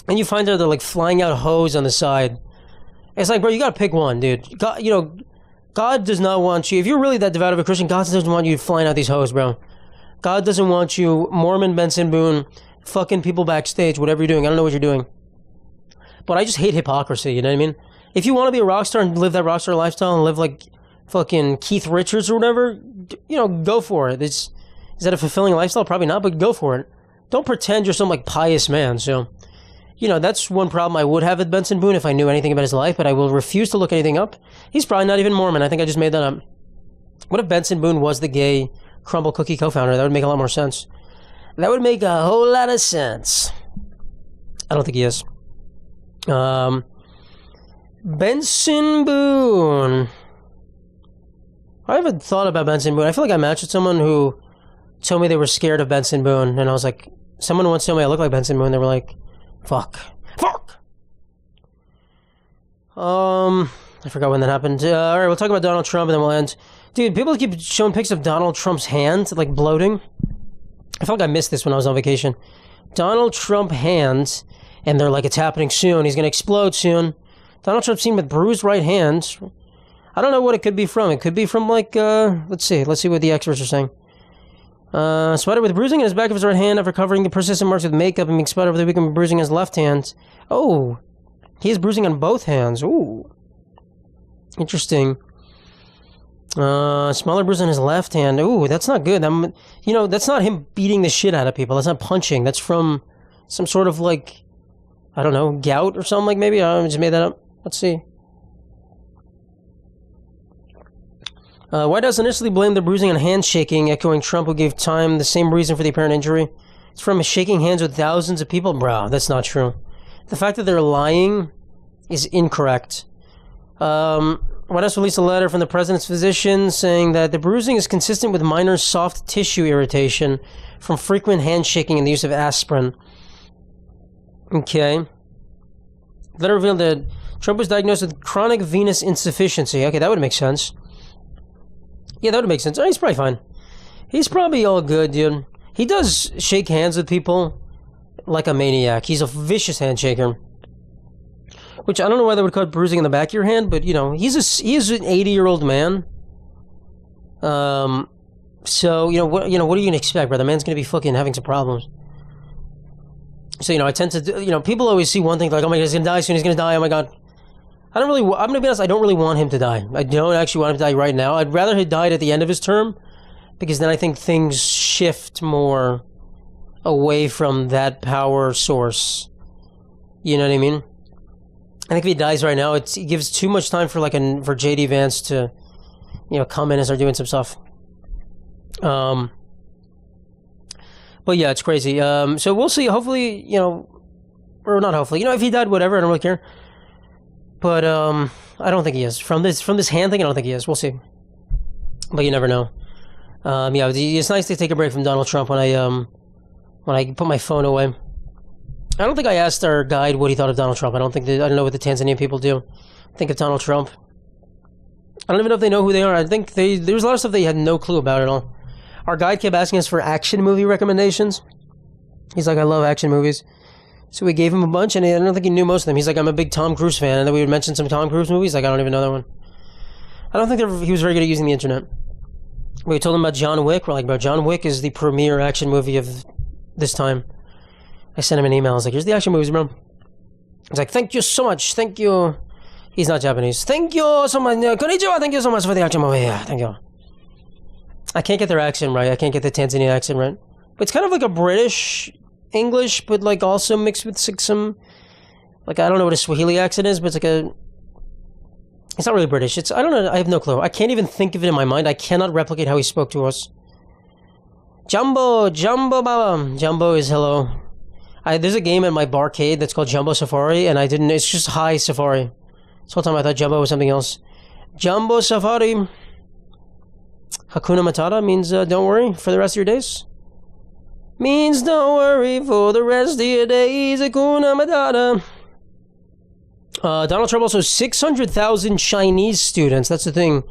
And you find out they're like flying out hose on the side. It's like, bro, you gotta pick one, dude. God does not want you. If you're really that devout of a Christian, God doesn't want you flying out these hose, bro. God doesn't want you, Mormon Benson Boone, fucking people backstage, whatever you're doing. I don't know what you're doing. But I just hate hypocrisy, you know what I mean? If you want to be a rock star and live that rock star lifestyle and live like fucking Keith Richards or whatever, go for it. Is that a fulfilling lifestyle? Probably not, but go for it. Don't pretend you're some like pious man, so... that's one problem I would have with Benson Boone if I knew anything about his life, but I will refuse to look anything up. He's probably not even Mormon. I think I just made that up. What if Benson Boone was the gay Crumbl cookie co-founder? That would make a lot more sense. That would make a whole lot of sense. I don't think he is. Benson Boone. I haven't thought about Benson Boone. I feel like I matched with someone who told me they were scared of Benson Boone, and I was like, someone once told me I look like Benson Boone. They were like, Fuck. I forgot when that happened. Alright, we'll talk about Donald Trump and then we'll end. Dude, people keep showing pics of Donald Trump's hand, like bloating. I felt like I missed this when I was on vacation. Donald Trump hands, and they're like, it's happening soon. He's gonna explode soon. Donald Trump seen with bruised right hand. I don't know what it could be from. It could be from like, let's see what the experts are saying. Spotted with bruising in his back of his right hand after covering the persistent marks with makeup and being spotted over the weekend with bruising in his left hand. Oh, he has bruising on both hands. Ooh, interesting. Smaller bruise on his left hand. Ooh, that's not good. That's not him beating the shit out of people. That's not punching. That's from some sort of like, I don't know, gout or something like maybe. I just made that up. Let's see. White House initially blamed the bruising on handshaking, echoing Trump, who gave Time the same reason for the apparent injury. It's from shaking hands with thousands of people? Bro, that's not true. The fact that they're lying is incorrect. White House released a letter from the president's physician saying that the bruising is consistent with minor soft tissue irritation from frequent handshaking and the use of aspirin. Okay. The letter revealed that Trump was diagnosed with chronic venous insufficiency. Okay, that would make sense. Yeah, that would make sense. Oh, he's probably fine. He's probably all good, dude. He does shake hands with people like a maniac. He's a vicious handshaker. Which, I don't know why they would call it bruising in the back of your hand, but, he is an 80-year-old man. So, what are you going to expect, bro? The man's going to be fucking having some problems. So, I tend to, people always see one thing, like, oh my God, he's going to die soon, he's going to die, oh my God. I'm going to be honest, I don't really want him to die. I don't actually want him to die right now. I'd rather he died at the end of his term, because then I think things shift more away from that power source. You know what I mean? I think if he dies right now, it gives too much time for for J.D. Vance to, come in and start doing some stuff. But yeah, it's crazy. So we'll see. Hopefully, or not hopefully. If he died, whatever. I don't really care. But I don't think he is. From this hand thing, I don't think he is. We'll see. But you never know. Yeah, it's nice to take a break from Donald Trump when I put my phone away. I don't think I asked our guide what he thought of Donald Trump. I don't know what the Tanzanian people do. Think of Donald Trump. I don't even know if they know who they are. I think there's a lot of stuff they had no clue about at all. Our guide kept asking us for action movie recommendations. He's like, I love action movies. So we gave him a bunch, and I don't think he knew most of them. He's like, I'm a big Tom Cruise fan, and then we would mention some Tom Cruise movies. Like, I don't even know that one. I don't think he was very good at using the internet. We told him about John Wick. We're like, bro, John Wick is the premier action movie of this time. I sent him an email. I was like, here's the action movies, bro. He's like, thank you so much. Thank you. He's not Japanese. Thank you so much. Konnichiwa. Thank you so much for the action movie. Yeah, thank you. I can't get their accent right. I can't get the Tanzanian accent right. But it's kind of like a British English, but like also mixed with some, like, I don't know what a Swahili accent is, but it's not really British. I don't know. I have no clue. I can't even think of it in my mind. I cannot replicate how he spoke to us. Jumbo Baba. Jumbo is hello. There's a game at my barcade that's called Jumbo Safari, and it's just High Safari. This whole time I thought Jumbo was something else. Jumbo Safari. Hakuna Matata means don't worry for the rest of your days. Means don't worry for the rest of your days. Hakuna Matata. Donald Trump also 600,000 Chinese students. That's the thing.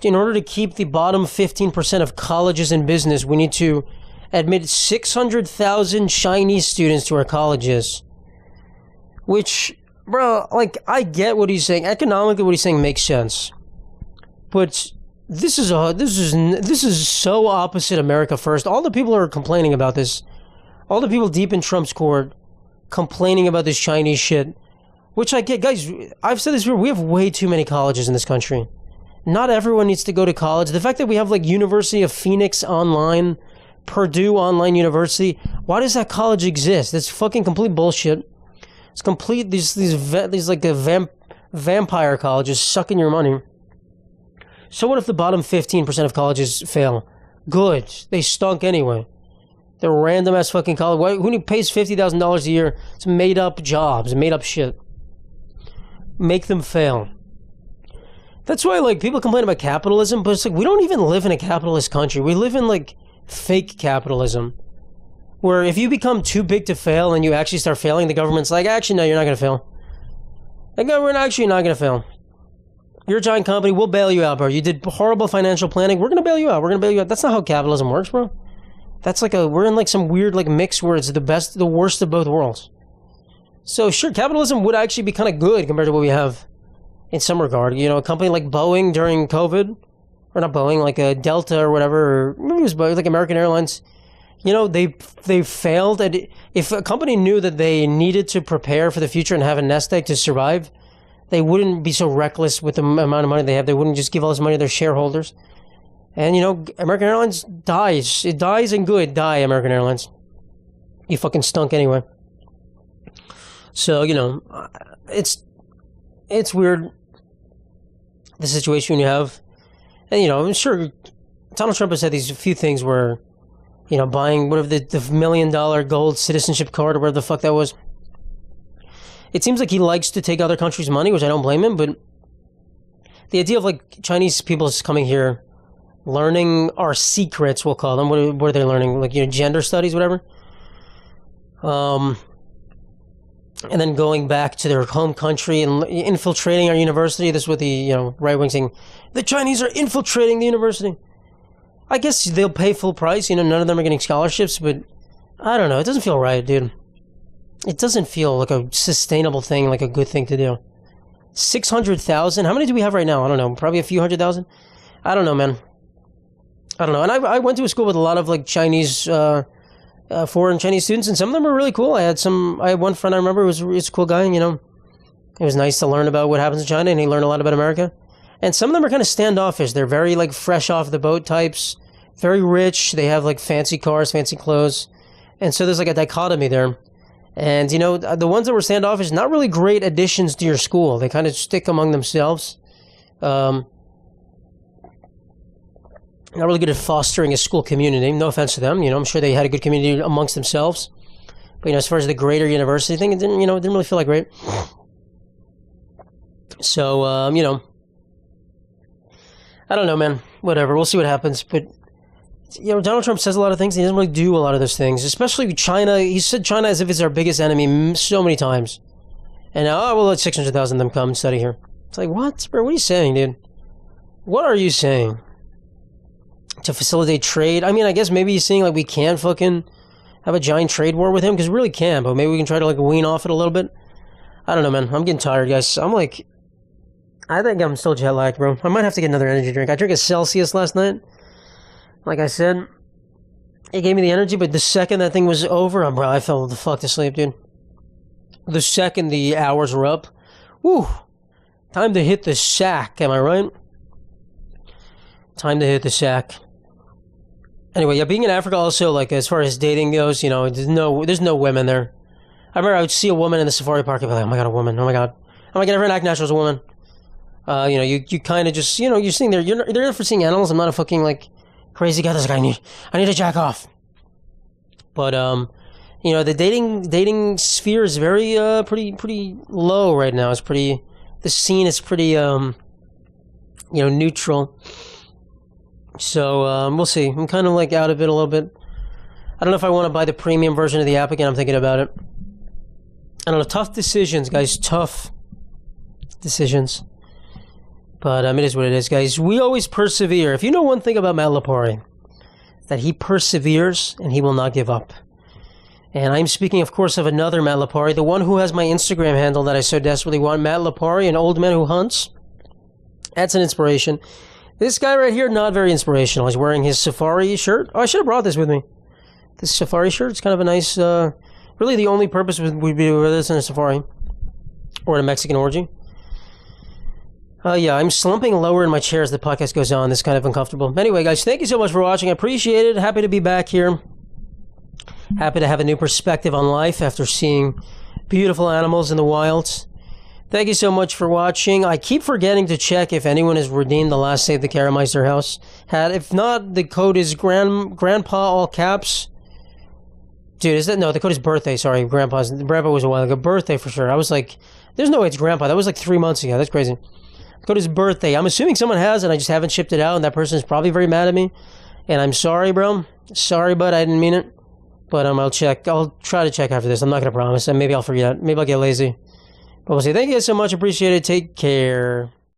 In order to keep the bottom 15% of colleges and business, we need to admit 600,000 Chinese students to our colleges. Which, bro, like, I get what he's saying. Economically, what he's saying makes sense. But this is so opposite America First. All the people who are complaining about this, all the people deep in Trump's court complaining about this Chinese shit, which I get. Guys, I've said this before, we have way too many colleges in this country. Not everyone needs to go to college. The fact that we have like University of Phoenix online, Purdue Online University, why does that college exist? That's fucking complete bullshit. It's complete, these like vampire colleges sucking your money. So what if the bottom 15% of colleges fail? Good. They stunk anyway. They're random ass fucking college. Who pays $50,000 a year? It's made up jobs, made up shit. Make them fail. That's why, like, people complain about capitalism, but it's like, we don't even live in a capitalist country. We live in, like, fake capitalism. Where if you become too big to fail and you actually start failing, the government's like, actually, no, you're not going to fail. Like, no, we're actually not going to fail. You're a giant company, we'll bail you out, bro. You did horrible financial planning, we're going to bail you out. We're going to bail you out. That's not how capitalism works, bro. That's like we're in, like, some weird, like, mix where it's the worst of both worlds. So, sure, capitalism would actually be kind of good compared to what we have. In some regard, you know, a company like Boeing during COVID, or not Boeing, like a Delta or whatever, or maybe it was Boeing, like American Airlines, you know, they failed. And if a company knew that they needed to prepare for the future and have a nest egg to survive, they wouldn't be so reckless with the amount of money they have. They wouldn't just give all this money to their shareholders. And, you know, American Airlines dies. It dies and good. Die, American Airlines. You fucking stunk anyway. So, you know, it's weird. The situation you have, and you know, I'm sure Donald Trump has said these few things where, you know, buying whatever the $1 million gold citizenship card or whatever the fuck that was. It seems like he likes to take other countries' money, which I don't blame him. But the idea of like Chinese people coming here, learning our secrets, we'll call them. What are they learning? Like, you know, gender studies, whatever. And then going back to their home country and infiltrating our university. This is what the, you know, right wing saying, the Chinese are infiltrating the university. I guess they'll pay full price. You know, none of them are getting scholarships, but I don't know. It doesn't feel right, dude. It doesn't feel like a sustainable thing, like a good thing to do. 600,000? How many do we have right now? I don't know. Probably a few 100,000? I don't know, man. I don't know. And I went to a school with a lot of like Chinese, foreign Chinese students, and some of them were really cool. I had one friend I remember who was a cool guy, you know. It was nice to learn about what happens in China, and he learned a lot about America. And some of them are kind of standoffish. They're very, like, fresh off the boat types, very rich. They have, like, fancy cars, fancy clothes. And so there's, like, a dichotomy there. And, you know, the ones that were standoffish, not really great additions to your school. They kind of stick among themselves. Not really good at fostering a school community. No offense to them. You know, I'm sure they had a good community amongst themselves. But, you know, as far as the greater university thing, it didn't really feel like great. So, you know, I don't know, man. Whatever. We'll see what happens. But, you know, Donald Trump says a lot of things. He doesn't really do a lot of those things. Especially China. He said China as if it's our biggest enemy so many times. And now, we'll let 600,000 of them come and study here. It's like, what? Bro, what are you saying, dude? What are you saying? To facilitate trade? I mean, I guess maybe he's saying, like, we can fucking have a giant trade war with him, because we really can, but maybe we can try to, like, wean off it a little bit. I don't know, man. I'm getting tired, guys. I'm, like, I think I'm still jet-lagged, bro. I might have to get another energy drink. I drank a Celsius last night. Like I said, it gave me the energy, but the second that thing was over, bro, I fell the fuck to sleep, dude. The second the hours were up, whew, time to hit the sack, am I right? Time to hit the sack. Anyway, yeah, being in Africa also, like, as far as dating goes, you know, there's no women there. I remember I would see a woman in the safari park and be like, oh my god, a woman, oh my god. Oh my god, everyone act natural as a woman. You know, you kind of just, you know, you're sitting there, you're there for seeing animals. I'm not a fucking, like, crazy guy that's like, I need to jack off. But, The dating sphere is very pretty low right now. It's pretty, the scene is pretty neutral. So we'll see. I'm kind of like out of it a little bit. I don't know if I want to buy the premium version of the app again. I'm thinking about it. I don't know. Tough decisions, guys. Tough decisions. But it is what it is, guys. We always persevere. If you know one thing about Matt Lipari, that he perseveres and he will not give up. And I'm speaking, of course, of another Matt Lipari, the one who has my Instagram handle that I so desperately want, Matt Lipari, an old man who hunts. That's an inspiration. This guy right here, not very inspirational. He's wearing his safari shirt. Oh, I should have brought this with me. This safari shirt, it's kind of a nice, really the only purpose would be to wear this in a safari. Or in a Mexican orgy. Yeah, I'm slumping lower in my chair as the podcast goes on. This is kind of uncomfortable. Anyway, guys, thank you so much for watching. I appreciate it. Happy to be back here. Happy to have a new perspective on life after seeing beautiful animals in the wild. Thank you so much for watching. I keep forgetting to check if anyone has redeemed the last Save the Karameister house hat. If not, the code is Grandpa, all caps. Dude, is that? No, the code is birthday. Sorry, Grandpa was a while ago. Birthday for sure. I was like, there's no way it's Grandpa. That was like 3 months ago. That's crazy. The code is birthday. I'm assuming someone has, and I just haven't shipped it out, and that person is probably very mad at me. And I'm sorry, bro. Sorry, bud. I didn't mean it. But I'll check. I'll try to check after this. I'm not going to promise. And maybe I'll forget. Maybe I'll get lazy. But we'll see. Thank you guys so much. Appreciate it. Take care.